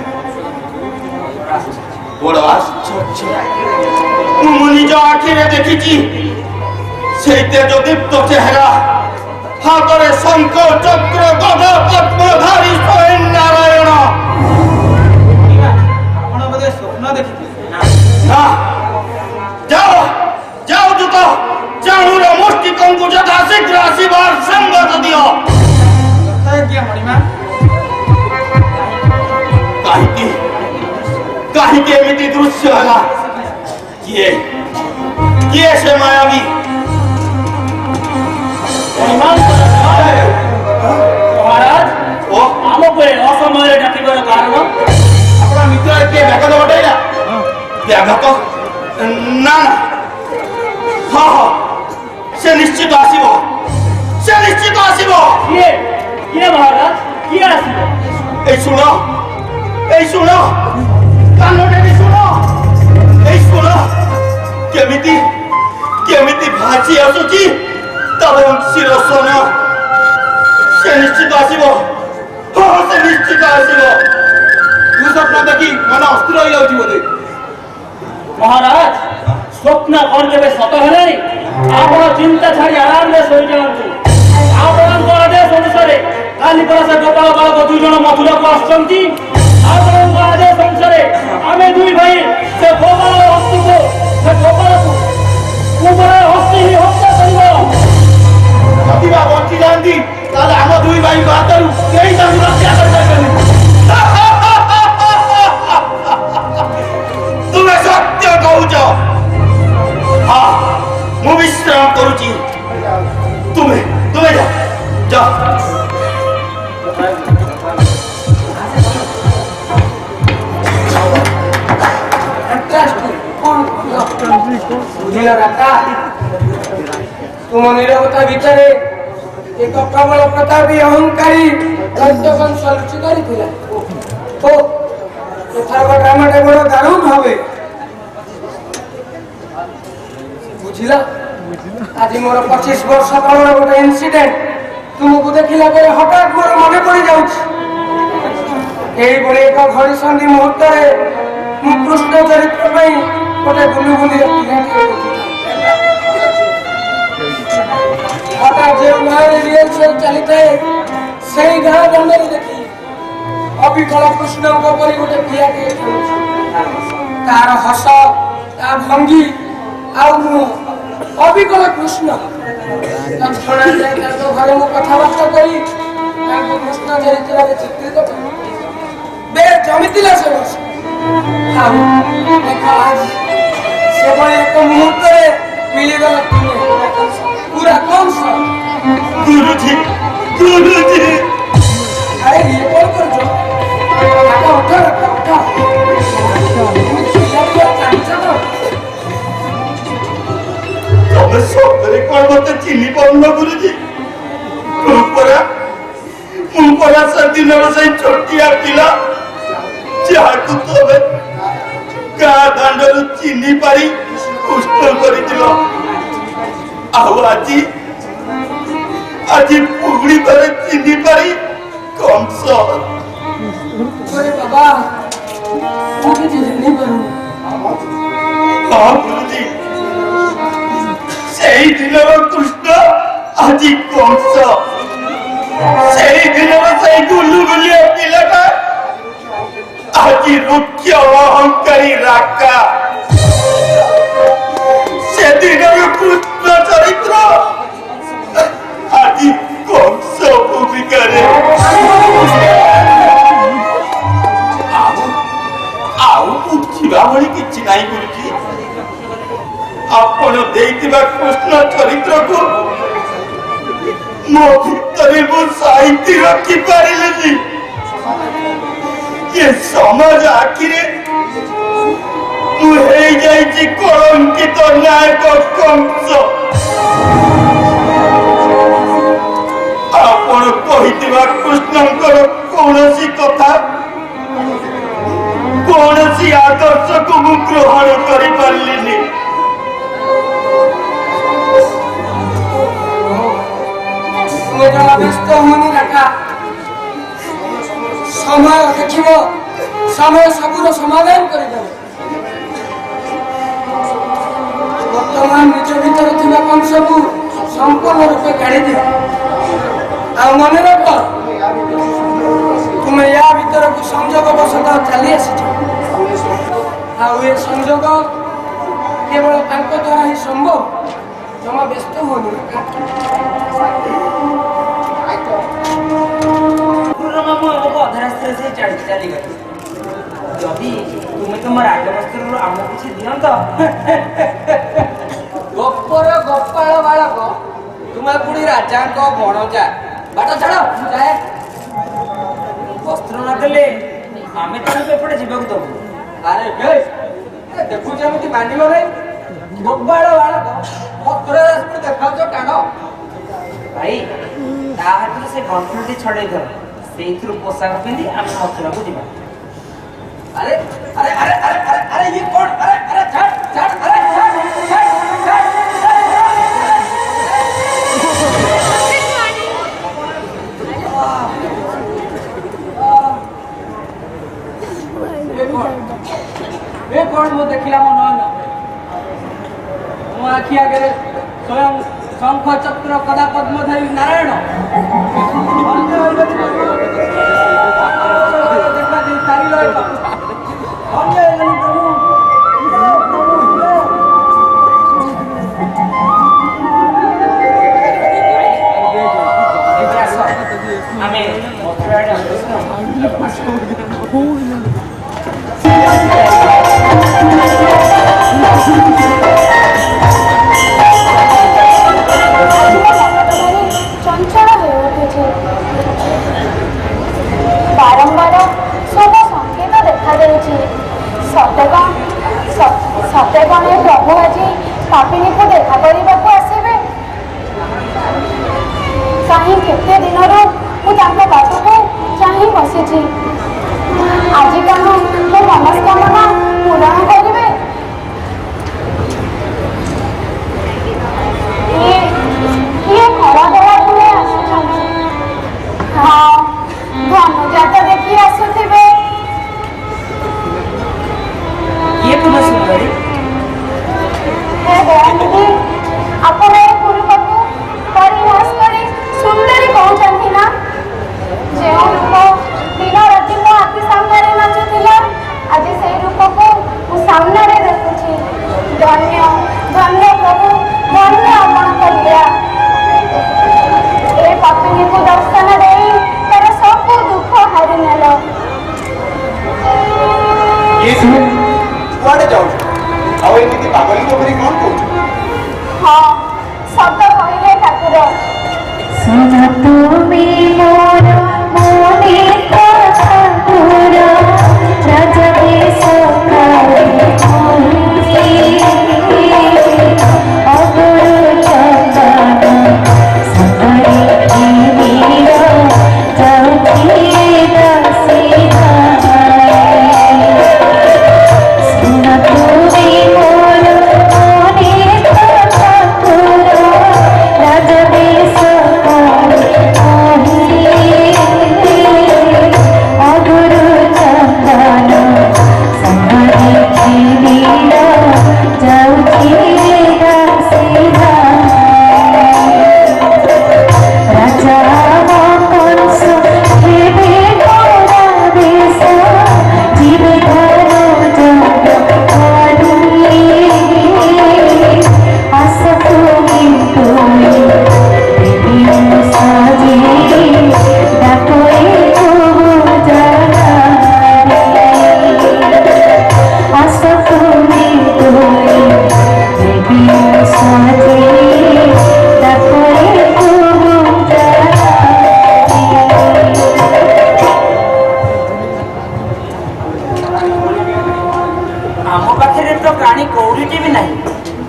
ବଡ଼ ଆଶ୍ଚର୍ଯ୍ୟ ମୁଁ ନିଜ ଆଖିରେ ଦେଖିଛି ସେଇ ତେଜଦୀପ୍ତ ଚେହେରା ହାତରେ ଶଙ୍ଖ ଚକ୍ର ଗଦା ପଦ୍ମଧାରୀ ସ୍ୱୟଂ ନାରାୟଣ ଆପଣ ବୋଧେ ସ୍ୱପ୍ନ ଦେଖିଥିଲେ? ନା ଯାଅ ଯାଅ ଦୂତ ଚାଣୁର ମୁଷ୍ଟିକଙ୍କୁ ଯଥା ଶୀଘ୍ର ଆସିବାର ସମ୍ବାଦ ଦିଅ ଆଜ୍ଞା ମଣିମା କାହିଁକି କାହିଁକି ଏମିତି ଦୃଶ୍ୟ ହେଲା କିଏ କିଏ ସେ ମାୟାବୀ ମହାରାଜ ଓ ଆମକୁ ଏ ଅସମୟରେ ଡାକିବାର କାରଣ ଆପଣ ମିତ୍ରରେ କିଏ ବ୍ୟାଘାତ ଘଟାଇଲା ବ୍ୟାଘାତ ନା ନା ହଁ ହଁ ସେ ନିଶ୍ଚିତ ଆସିବ କିଏ କିଏ ମହାରାଜ କିଏ ଆସିବ এই শুଣ কানটাকে শুଣ এই শুଣ কেমিতি কেমিতি ভাজি আসুচি তবে শিরসন সে নিশ্চিত আসিব হ্যাঁ সে নিশ্চিত আসিব তু স্বপ্ন দেখি মন অস্থির হয়ে যাচ্ছি বোধে ମହାରାଜ ସ୍ୱପ୍ନ କ'ଣ କେବେ ସତ ହେଲାଣି ଆପଣ ଚିନ୍ତା ଛାଡ଼ି ଆରାମରେ ଶୋଇଯାଆନ୍ତୁ ଆପଣଙ୍କ ଆଦେଶ ଅନୁସାରେ କାଲି ପରା ସେ ଗୋପାଳ ବାଳକ 2 ଜଣ ମଥୁରାକୁ ଆସୁଛନ୍ତି ଆପଣଙ୍କ ଆଦେଶ ଅନୁସାରେ ଆମେ 2 ଭାଇ ସେ ଗୋପାଳ ହସ୍ତିକୁ ହସ୍ତି ହିଁ ହତ୍ୟା କରିବ ଯଦି ବା ବଞ୍ଚି ଯାଆନ୍ତି ତାହେଲେ ଆମ ଦୁଇ ଭାଇଙ୍କ ହାତରୁ କେହି ତାଙ୍କୁ ରକ୍ଷା କରିପାରିବେନି ତୁମେ ସତ୍ୟ କହୁଛ ହଁ ମୁଁ ବିଶ୍ରାମ କରୁଛି ତୁମେ ଯାଅ ବୁଝିଲ କାକା ତୁମ ନିରବତା ଭିତରେ ଏକ ପ୍ରବଳ ପ୍ରତାପୀ ଅହଙ୍କାରୀ ଦୈତ୍ୟବଂଶ ଲୁଚି କରିଥିଲା ଓ ଏଥରକ ଡ୍ରାମାଟା ବଡ଼ ଦାରୁଣ হবে ବୁଝିଲ ଆଜି ମୋର 25 ବର୍ଷ ତଳର ଗୋଟେ ଇନସିଡେଣ୍ଟ ତୁମକୁ ଦେଖିଲା ପରେ ହଠାତ୍ ମୋର ମନେ ପଡ଼ିଯାଉଛି ଏଇଭଳି ଏକ ଘଡ଼ିସନ୍ଧି ମୁହୂର୍ତ୍ତରେ ମୁଁ କୃଷ୍ଣ ଚରିତ୍ର ପାଇଁ ଗୋଟେ ବୁଲୁବୁଲିର ପିଲାଟିଏ ହଠାତ୍ ଯେଉଁ ଗାଁରେ ରିହର୍ସାଲ ଚାଲିଥାଏ ସେଇ ଗାଁ ଦାଣ୍ଡରେ ଦେଖି ଅବିକଳ କୃଷ୍ଣଙ୍କ ପରି ଗୋଟେ ପିଲାଟିଏ ଖେଳୁଛି ତାର ହସ ତା ଭଙ୍ଗୀ ଆଉ ମୁଁ ଅବିକଳ କୃଷ୍ଣ ତତ୍କ୍ଷଣାତ୍ ଯାଇ ତାଙ୍କ ଘରେ ମୁଁ କଥାବାର୍ତ୍ତା କରି ତାଙ୍କୁ କୃଷ୍ଣ ଚରିତ୍ରରେ ଚିତ୍ରିତ କଲି ବେଶ ଜମିଥିଲା ସେ ବର୍ଷ ଆଉ ଦେଖ ଆଜି ସେଭଳି ଏକ ମୁହୂର୍ତ୍ତରେ ମିଳିଗଲା ତୁମେ ପୁରା କଂସ ଗୁରୁଜୀ ଆରେ ଇଏ କଣ କରୁଛ ଉଠ ତମେ ସତରେ କଣ ମତେ ଚିହ୍ନି ପାରୁନ ଗୁରୁଜୀ ମୁଁ ପରା ସେଦିନର ସେଇ ଛୋଟିଆ ପିଲା ଯାହାକୁ ତମେ ଗାଁ ଦାଣ୍ଡରୁ ଚିହ୍ନି ପାରି ପୁଷ୍ଟ କରିଥିଲ ଆଉ ଆଜି ପୁଣି ଥରେ ଚିହ୍ନି ପାରି କଂସ ବାବା ମୁଁ କିଛି ଜାଣିପାରୁନି ହଁ ଗୁରୁଜୀ ସେଇ ଦିନର କୃଷ୍ଣ ଆଜି କଂସ ସେଇ ଦିନର ସେଇ ଗୁଲୁଗୁଲିଆ ପିଲାଟା ଆଜି ରୁକ୍ଷ ଅହଙ୍କାରୀ ରାକା ସେଦିନର କୃଷ୍ଣ ଚରିତ୍ର ଆଜି କଂସ ଭୂମିକାରେ ମୋ ଭିତରେ ମୁଁ ସାହିତ୍ୟ ରଖିପାରିଲିନି। ଏ ସମାଜ ଆଖିରେ ମୁଁ ହେଇଯାଇଛି କଳଙ୍କିତ ନାୟକ କଂସ। ଆପଣ କହିଥିବା କୃଷ୍ଣଙ୍କର କୌଣସି କଥା କୌଣସି ଆଦର୍ଶକୁ ମୁଁ ଗ୍ରହଣ କରିପାରିଲିନି। ତୁମେ ଜମା ବ୍ୟସ୍ତ ହୁଅନି ରାକା। ସମୟ ଦେଖିବ, ସମୟ ସବୁର ସମାଧାନ କରିଦେବ। ବର୍ତ୍ତମାନ ନିଜ ଭିତରେ ଥିବା କଂସକୁ ସମ୍ପୂର୍ଣ୍ଣ ରୂପେ କାଢିଦିଅ। ଆଉ ମନେ ରଖ, ତୁମେ ୟା ଭିତରକୁ ସଂଯୋଗ ବଶତଃ ଚାଲି ଆସିଛ। ଆଉ ଏ ସଂଯୋଗ କେବଳ ତାଙ୍କ ଦ୍ୱାରା ହିଁ ସମ୍ଭବ। ଜମା ବ୍ୟସ୍ତ ହୁଅନି ରାକା। ଅଧା ରାସ୍ତାରେ ସେ ଚାଲିଗଲେ। ଯଦି ତୁମେ ତୁମ ରାଜବସ୍ତ୍ରରୁ ଆମକୁ କିଛି ଦିଅନ୍ତ। ଗୋପର ଗୋପାଳ ବାଳକ, ତୁମେ ପୁଣି ରାଜାଙ୍କ ବଣଜା। ବାଟ ଛାଡ଼ ଯାଏ। ବସ୍ତ୍ର ନଦେଲେ ଆମେ ତମକୁ ଏପଟେ ଯିବାକୁ ଦବୁ। ଆରେ ଦେଖୁଛ ଏମିତି ମାନିବ ନାହିଁ। ଗୋପାଳ ବାଳକ ପଥର ରାସ୍ତାରେ ଦେଖାଉଛ ଟାଣ। ଭାଇ ତା ହାତରୁ ସେ ଗଣ୍ଠୁଟି ଛଡେଇ ଧର, ସେଇଥିରୁ ପୋଷାକ ପିନ୍ଧି ଆମେ ମଥୁରାକୁ ଯିବା। अरे अरे अरे अरे अरे अरे ये कौन? अरे अरे छाड़ छाड़ अरे छाड़ छाड़ छाड़। ଏ କଣ ମୁଁ ଦେଖିଲା ମୋ ନୟନ, ମୋ ଆଖି ଆଗରେ ସ୍ୱୟଂ ଶଙ୍ଖ ଚକ୍ର କଦା ପଦ୍ମଧାରୀ ନାରାୟଣ ଦେଖା ଦେଇ ସାରିଲ। ଆମେ ମଥୁରା ଆଡ଼େ ଚଞ୍ଚଳ ହେଇ ଉଠୁଛି। ବାରମ୍ବାର ଶୁଭ ସଂକେତ ଦେଖାଦେଉଛି। ସତେ କଣ ଏ ପ୍ରଭୁ ଆଜି ପାପିନୀକୁ ଦେଖା କରିବାକୁ ଆସିବେ? କାହିଁ କେତେ ଦିନରୁ ମୁଁ ତାଙ୍କ ପାଖକୁ ଚାହିଁ ବସିଛି। ଆଜି କଣ ମୋ ମନସ୍କାମନା ପୂରଣ କରିବେ? କିଏ ଖରାବେଳା ପୁଣି ଆସୁଛନ୍ତି? ହଁ, ଧନୁଜାତ ଦେଖି ଆସୁଥିବେ। କିଏ ତୁମେ ସୁନ୍ଦରୀ? ହେ ଦୟାନିଧି, ଆପଣ ଏ ପୁରୁଷକୁ ପରିହାସ କରି ସୁନ୍ଦରୀ କହୁଛନ୍ତି ନା? ଯେଉଁ ରୂପ ଦିନ ରାତି ମୋ ଆଖି ସାମ୍ନାରେ ନାଚୁଥିଲା, ଆଜି ସେଇ ରୂପ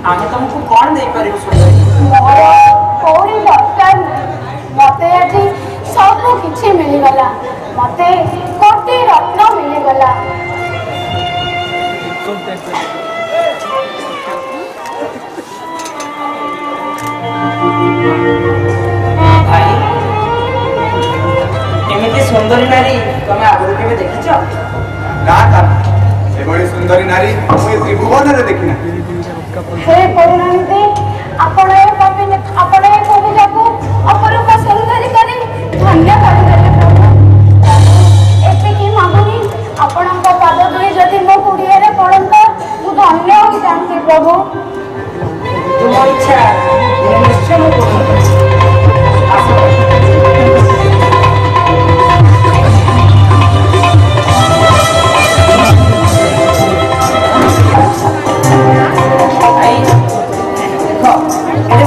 आमे तुमको कौन दे परिबो सुंदरी कोड़ी दरकार मते आज सब किछि मिली गला मते कोटी रत्न मिली गला भाई एमिति सुंदरी नारी तुम आगु केबे देखिछ ना था एभଳି सुंदरी नारी मुझे त्रिभुवन रे देखिना हे करुणानिधि आपण ए प्रभु जाको अपरूप सुंदरी करी धन्य करदेले प्रभु एतिकी मागुनी आपणक पाद दुई जदि मो कुड़िए रे पड़ंत मु धन्य हो जानती प्रभु तुम इच्छा निश्चय मु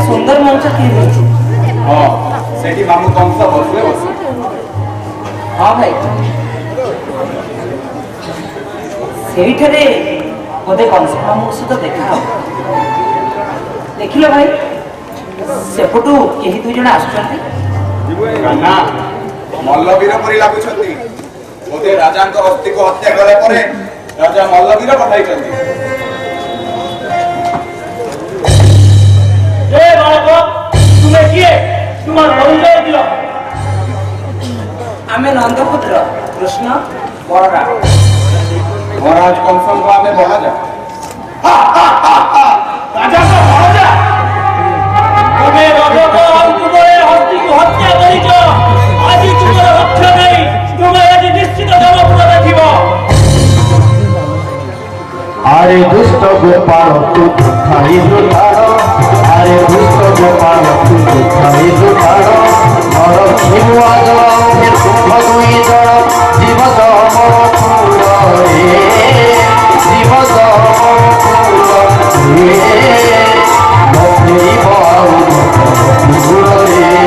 सुंदर मंच किए हां सेठी मामू कंस बसले बस हाँ भाई ସେଇଠାରେ ବୋଧେ କଂସ ମାମୁଙ୍କ ସହିତ ଦେଖା ହବ ଦେଖିଲ ଭାଇ ସେପଟୁ କେହି ଦୁଇ ଜଣ ଆସୁଛନ୍ତି କାହ୍ନା ମଲ୍ଲବୀର ପରି ଲାଗୁଛନ୍ତି ବୋଧେ ରାଜାଙ୍କ ଅସ୍ତିକୁ ହତ୍ୟା କଲା ପରେ ରାଜା ମଲ୍ଲବୀର ପଠାଇଛନ୍ତି ए बालक तुम्हें किए तुम्हारा परिचय दियो ଆମେ ନନ୍ଦପୁତ୍ର କୃଷ୍ଣ ବଳରାମ महाराज कंसन को हमें बोला जा राजा को राजा तुम्हें रजक अंकुरे हस्ती को हत्या करिছো आज तुम्हारा रक्षा नहीं तुम्हें आज निश्चित जलपुर देखिबो আরে দুষ্ট গোপাল তু খাই দুধার আরে দুষ্ট গোপাল তু খাই দুধার মর শিবুয়া জল শুভ দুই জল জীব দম ফুল রে জীব দম ফুল রে মফেরি বাউ ফুল রে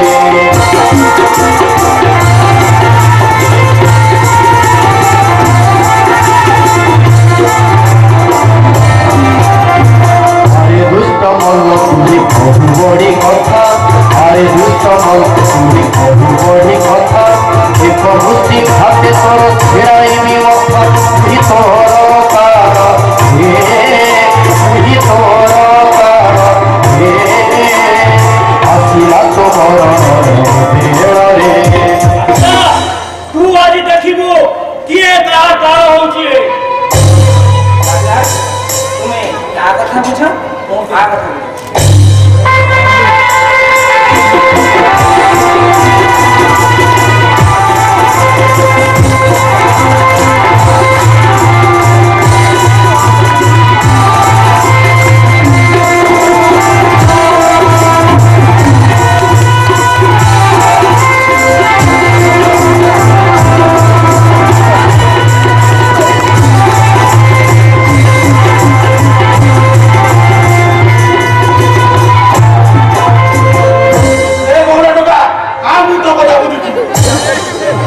বড়ি কথা আরে দুষ্ট মল্লি বড়ি কথা এক মুষ্টি হাতে তোর ছেড়াইমি অফা ভিতর কার হে ভিতর কার হে আসিলা তোমার বেড়ে তু আজ দেখিবু কিয়ে তা কাল হউছি রাজা তুমি তা কথা বুঝ ମୁଁ ତା କଥା ବୁଝ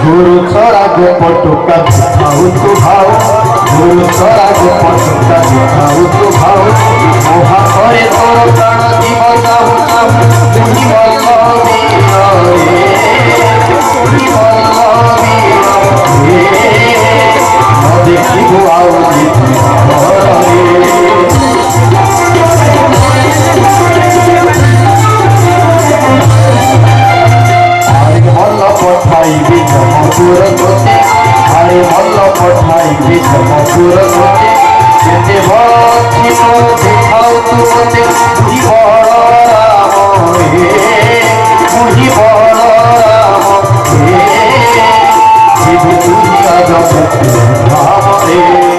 गुरु छड़ा गोपटुका दिखाऊ तू भाव गुरु छड़ा गोपटुका दिखाऊ तू भाव मोहा करे तोर प्राण जीव जाऊ जाऊ तुही बल्लवीर देखिबु आउ मल्ल पठाइबी जमपुर गोटे आरे मल्ल पठाइबी जमपुर गोटे केते बड़ छिन देखाउ तू मते बुझी बड़ राम हे बुझी बड़ राम हे जीव दुनिया जगत राम रे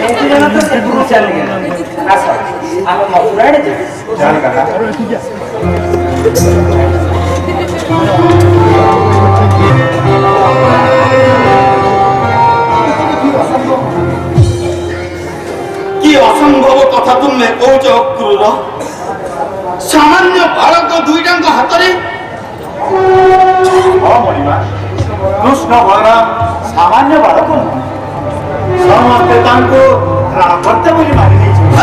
ସେଠି ଜଣ ତ ସେପଟକୁ ଚାଲିଗଲା। ଆସ ଆମେ ମଥୁରା ଆଡ଼େ ଯିବା। ଚାଲ କାକା। কি অসম্ভব কথা তুমি কৌছ ক্রূর সামান্য বালক দুইটাঙ্ক হাতরে ହଁ ମଣିମା କୃଷ୍ଣ ବଳରାମ ସାମାନ୍ୟ ବାଳକ ନୁହଁ ସମସ୍ତେ ତାଙ୍କୁ ପ୍ରାଣକର୍ତ୍ତା ବୋଲି ମାନି ଦେଇଛନ୍ତି।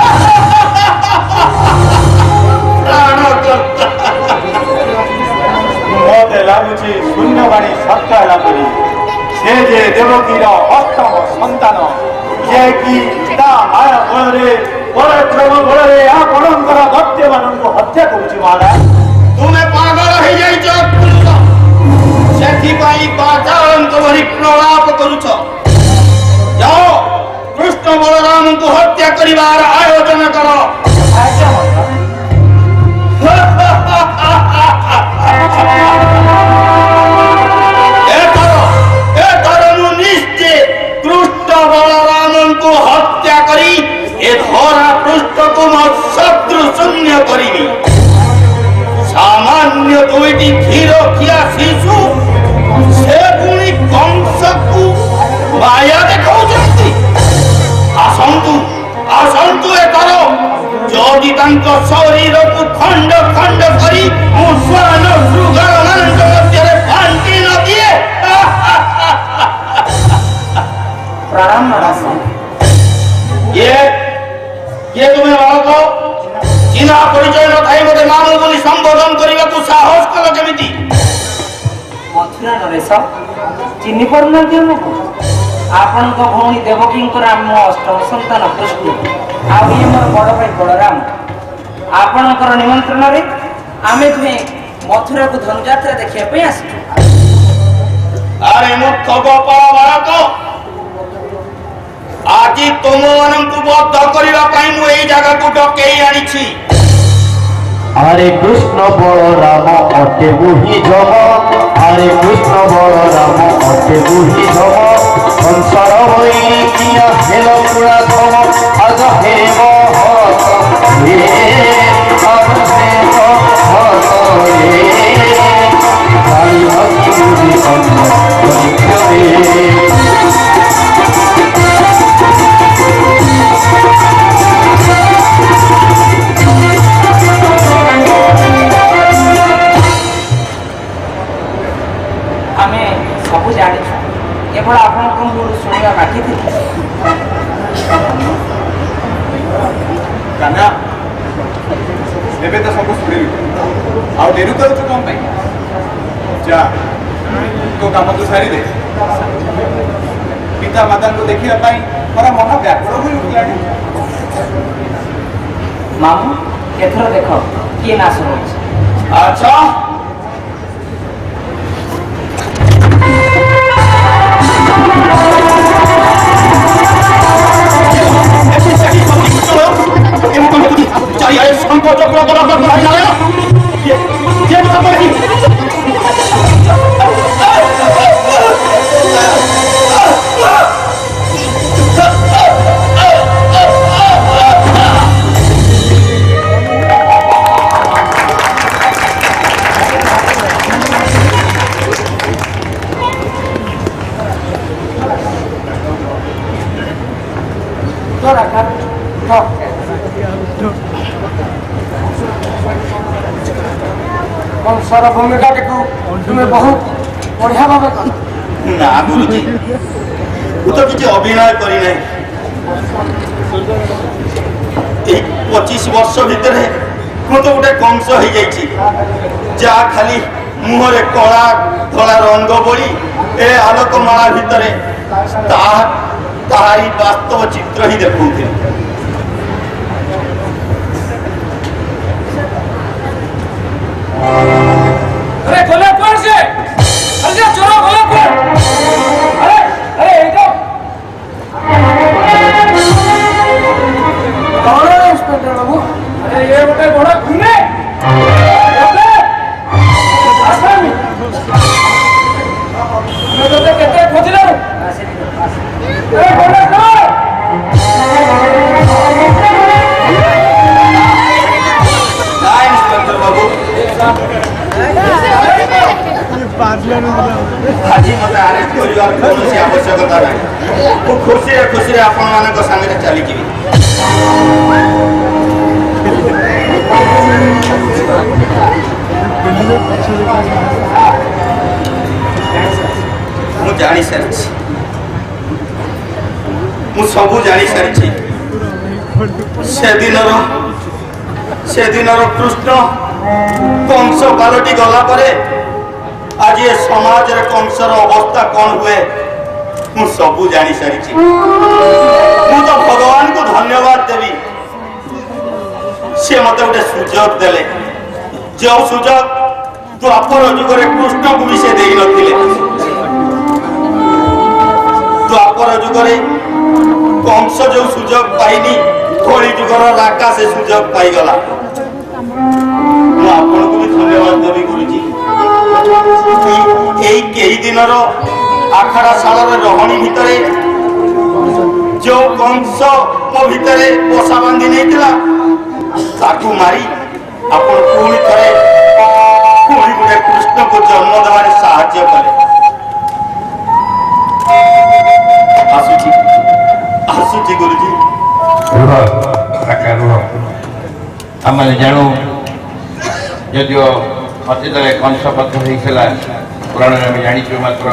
ପ୍ରାଣକର୍ତ୍ତା ମତେ ଲାଗୁଛି ଶୂନ୍ୟବାଣୀ ସତ୍ୟ ହେଲା ପରି ସେ ଯେ ଦେବକୀର ଅଷ୍ଟମ ସନ୍ତାନ ଯିଏକି ତା ମାୟା ବଳରେ ପରାକ୍ରମ ବଳରେ ଆପଣଙ୍କର ଦୈତ୍ୟମାନଙ୍କୁ ହତ୍ୟା କରୁଛି ମହାରାଜ। ତୁମେ ପାଗଳ ହେଇଯାଇଛ କ୍ରୂର ସେଥିପାଇଁ ପାତାଳଙ୍କ ଭଳି ପ୍ରଳାପ କରୁଛ। ଯାଅ କୃଷ୍ଣ ବଳରାମଙ୍କୁ ହତ୍ୟା କରିବାର ଆୟୋଜନ କର। ଏଥର ମୁଁ ନିଶ୍ଚୟ କୃଷ୍ଣ ବଳରାମଙ୍କୁ ହତ୍ୟା କରି ଏ ଧରା ପୃଷ୍ଠକୁ ମୋ ଶତ୍ରୁ ଶୂନ୍ୟ କରିବି। ସାମାନ୍ୟ ଦୁଇଟି କ୍ଷୀର ଖିଆ ଶିଶୁ ସେ ପୁଣି କଂସକୁ ମାୟା ଦେଖାଉଛନ୍ତି। ଆସନ୍ତୁ ଆସନ୍ତୁ ଏଥର ଯଦି ତାଙ୍କ ଶରୀରକୁ ଖଣ୍ଡ ଖଣ୍ଡ କରି ମୁଁ ଶ୍ୱାନ ଶୃଗାଳମାନଙ୍କ ମଧ୍ୟରେ ବାଣ୍ଟି ନ ଦିଏ। ପ୍ରଣାମ ମହାରାଜ। କିଏ ତୁମେ ବାଳକ? ଚିହ୍ନା ପରିଚୟ ନଥାଇ ମୋତେ ମାମୁଁ ବୋଲି ସମ୍ବୋଧନ କରିବାକୁ ସାହସ କଲ କେମିତି? ମଥୁରା ନରେଶ ଚିହ୍ନି ପାରୁନାହାନ୍ତି ଆମକୁ? ଆପଣଙ୍କ ଭଉଣୀ ଦେବକୀଙ୍କର ଆମ ଅଷ୍ଟମ ସନ୍ତାନ କୃଷ୍ଣ ଆଉ ଇଏ ମୋର ବଡ଼ ଭାଇ ବଳରାମ। ଆପଣଙ୍କର ନିମନ୍ତ୍ରଣରେ ଆମେ ଦୁହେଁ ମଥୁରାକୁ ଧନୁଯାତ୍ରା ଦେଖିବା ପାଇଁ ଆସିଛୁ। ଆରେ ମୂର୍ଖ ଗୋପାଳ ବାଳକ, ଆଜି ତୁମମାନଙ୍କୁ ବଦ୍ଧ କରିବା ପାଇଁ ମୁଁ ଏଇ ଜାଗାକୁ ଡକେଇ ଆଣିଛି। আরে কৃষ্ণ বলরাম অটে বুহি যম আরে কৃষ্ণ বলরাম অটে বুহি যম সংসার বৈকিয়া হেল পুরা ধম আজ হে মহত হে আজ হে মহত হে তাই ভক্তি বুঝি অন্য রে ଆମେ ସବୁ ଜାଣିଛୁ, କେବଳ ଆପଣଙ୍କ ମୁହଁରୁ ଶୁଣିବା ବାକି ଥିଲା। କାହ୍ନା ଏବେ ତ ସବୁ ଶୁଣିଲୁ ଆଉ ଡେରି କରୁଛୁ କଣ ପାଇଁ? ଯା ତୋ କାମ ତୁ ସାରିଦେ। ପିତା ମାତାଙ୍କୁ ଦେଖିବା ପାଇଁ ମୋର ମନ ବ୍ୟାକୁଳ ହୋଇ ଉଠିଲାଣି। ମାମୁଁ ଏଥର ଦେଖ କିଏ ନାଶ କରୁଛି। ଆଚ୍ଛା କଂସର ଭୂମିକାଟିକୁ ତୁମେ ବହୁତ ବଢ଼ିଆ ଭାବେ କର। ନା ଗୁରୁଜୀ, ମୁଁ ତ କିଛି ଅଭିନୟ କରିନାହିଁ। ଏଇ 25 ବର୍ଷ ଭିତରେ ମୁଁ ତ ଗୋଟେ କଂସ ହେଇଯାଇଛି, ଯାହା ଖାଲି ମୁହଁରେ କଳା ଧଳା ରଙ୍ଗ ବୋଳି ଏ ଆଲୋକମାଳା ଭିତରେ ତାହାରି ବାସ୍ତବ ଚିତ୍ର ହିଁ ଦେଖଉଥିଲି। अरे गोला कौन से? अरे चोरा गोला कौन? अरे अरे इधर କଣ ଇନ୍ସପେକ୍ଟର ବାବୁ? अरे ये बटे बड़ा घूमे आसामी मैं तो कहते खोज ले अरे गोला कौन? ଯିବାର କୌଣସି ଆବଶ୍ୟକତା ନାହିଁ ମୁଁ ଖୁସିରେ ଖୁସିରେ ଆପଣମାନଙ୍କ ସାଙ୍ଗରେ ଚାଲିଯିବି ମୁଁ ଜାଣିସାରିଛି ମୁଁ ସବୁ ଜାଣିସାରିଛି ସେଦିନର କୃଷ୍ଣ କଂସ ପାଲଟି ଗଲା ପରେ ଆଜି ଏ ସମାଜରେ କଂସର ଅବସ୍ଥା କ'ଣ ହୁଏ ମୁଁ ସବୁ ଜାଣିସାରିଛି ମୁଁ ତ ଭଗବାନଙ୍କୁ ଧନ୍ୟବାଦ ଦେବି ସେ ମତେ ଗୋଟେ ସୁଯୋଗ ଦେଲେ ଯେଉଁ ସୁଯୋଗ ଦ୍ୱାପର ଯୁଗରେ କୃଷ୍ଣକୁ ବି ସେ ଦେଇନଥିଲେ ଦ୍ୱାପର ଯୁଗରେ କଂସ ଯେଉଁ ସୁଯୋଗ ପାଇନି କଳି ଯୁଗର ରାକା ସେ ସୁଯୋଗ ପାଇଗଲା ମୁଁ ଆପଣଙ୍କୁ ବି ଧନ୍ୟବାଦ ଦେବି ଗୁରୁଜୀ ଏଇ କେଇ ଦିନର ଆଖଡ଼ା ଶାଳର ରହଣୀ ଭିତରେ ଯେଉଁ କଂସ ମୋ ଭିତରେ ବସା ବାନ୍ଧି ନେଇଥିଲା ତାକୁ ମାରି ଆପଣ ପୁଣି ଗୋଟେ କୃଷ୍ଣକୁ ଜନ୍ମ ଦେବାରେ ସାହାଯ୍ୟ କଲେ ଆସୁଛି ଗୁରୁଜୀ ରୁହ ଆମେ ଜାଣୁ ଯଦିଓ ଅତୀତରେ କଂସ ପଥ ହେଇଥିଲା ପୁରାଣରେ ଆମେ ଜାଣିଛୁ ମାତ୍ର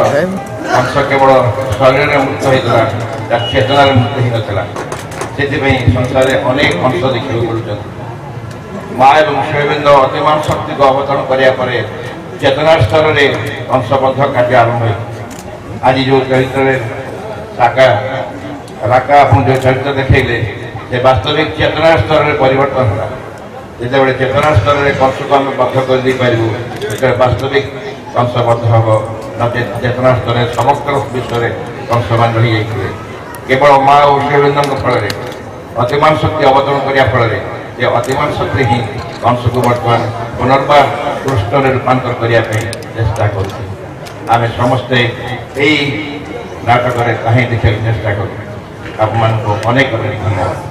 କଂସ କେବଳ ଶରୀରରେ ମୃତ୍ୟୁ ହେଇଥିଲା ତା ଚେତନାରେ ମୃତ୍ୟୁ ହେଇନଥିଲା ସେଥିପାଇଁ ସଂସାରରେ ଅନେକ କଂସ ଦେଖିବାକୁ ମିଳୁଛନ୍ତି ମା ଏବଂ ଶିବବିନ୍ଦ ଅତିମାନ ଶକ୍ତିକୁ ଅବତରଣ କରିବା ପରେ ଚେତନା ସ୍ତରରେ କଂସବଦ୍ଧ କାର୍ଯ୍ୟ ଆରମ୍ଭ ହୋଇଛି ଆଜି ଯେଉଁ ଚରିତ୍ରରେ ରାକା ଆପଣ ଯେଉଁ ଚରିତ୍ର ଦେଖେଇଲେ ସେ ବାସ୍ତବିକ ଚେତନା ସ୍ତରରେ ପରିବର୍ତ୍ତନ ହେଲା ଯେତେବେଳେ ଚେତନା ସ୍ତରରେ କଂସକୁ ଆମେ ବଦ୍ଧ କରିଦେଇପାରିବୁ ସେତେବେଳେ ବାସ୍ତବିକ କଂସବଦ୍ଧ ହେବ ନଚେତ୍ ଚେତନା ସ୍ତରରେ ସମସ୍ତ ବିଶ୍ୱରେ କଂସମାନ ରହିଯାଇଥିବେ କେବଳ ମା ଓ ଶିବବିନ୍ଦଙ୍କ ଫଳରେ ଅତିମାନ ଶକ୍ତି ଅବତରଣ କରିବା ଫଳରେ ଯେ ଅତିମାନ ଶକ୍ତି ହିଁ କଂସକୁ ବର୍ତ୍ତମାନ ପୁନର୍ବାର କୃଷ୍ଣରେ ରୂପାନ୍ତର କରିବା ପାଇଁ ଚେଷ୍ଟା କରୁଛୁ ଆମେ ସମସ୍ତେ ଏହି ନାଟକରେ କାହିଁ ଦେଖିବାକୁ ଚେଷ୍ଟା କରୁ ଆପଣମାନଙ୍କୁ ଅନେକ ଧନ୍ୟବାଦ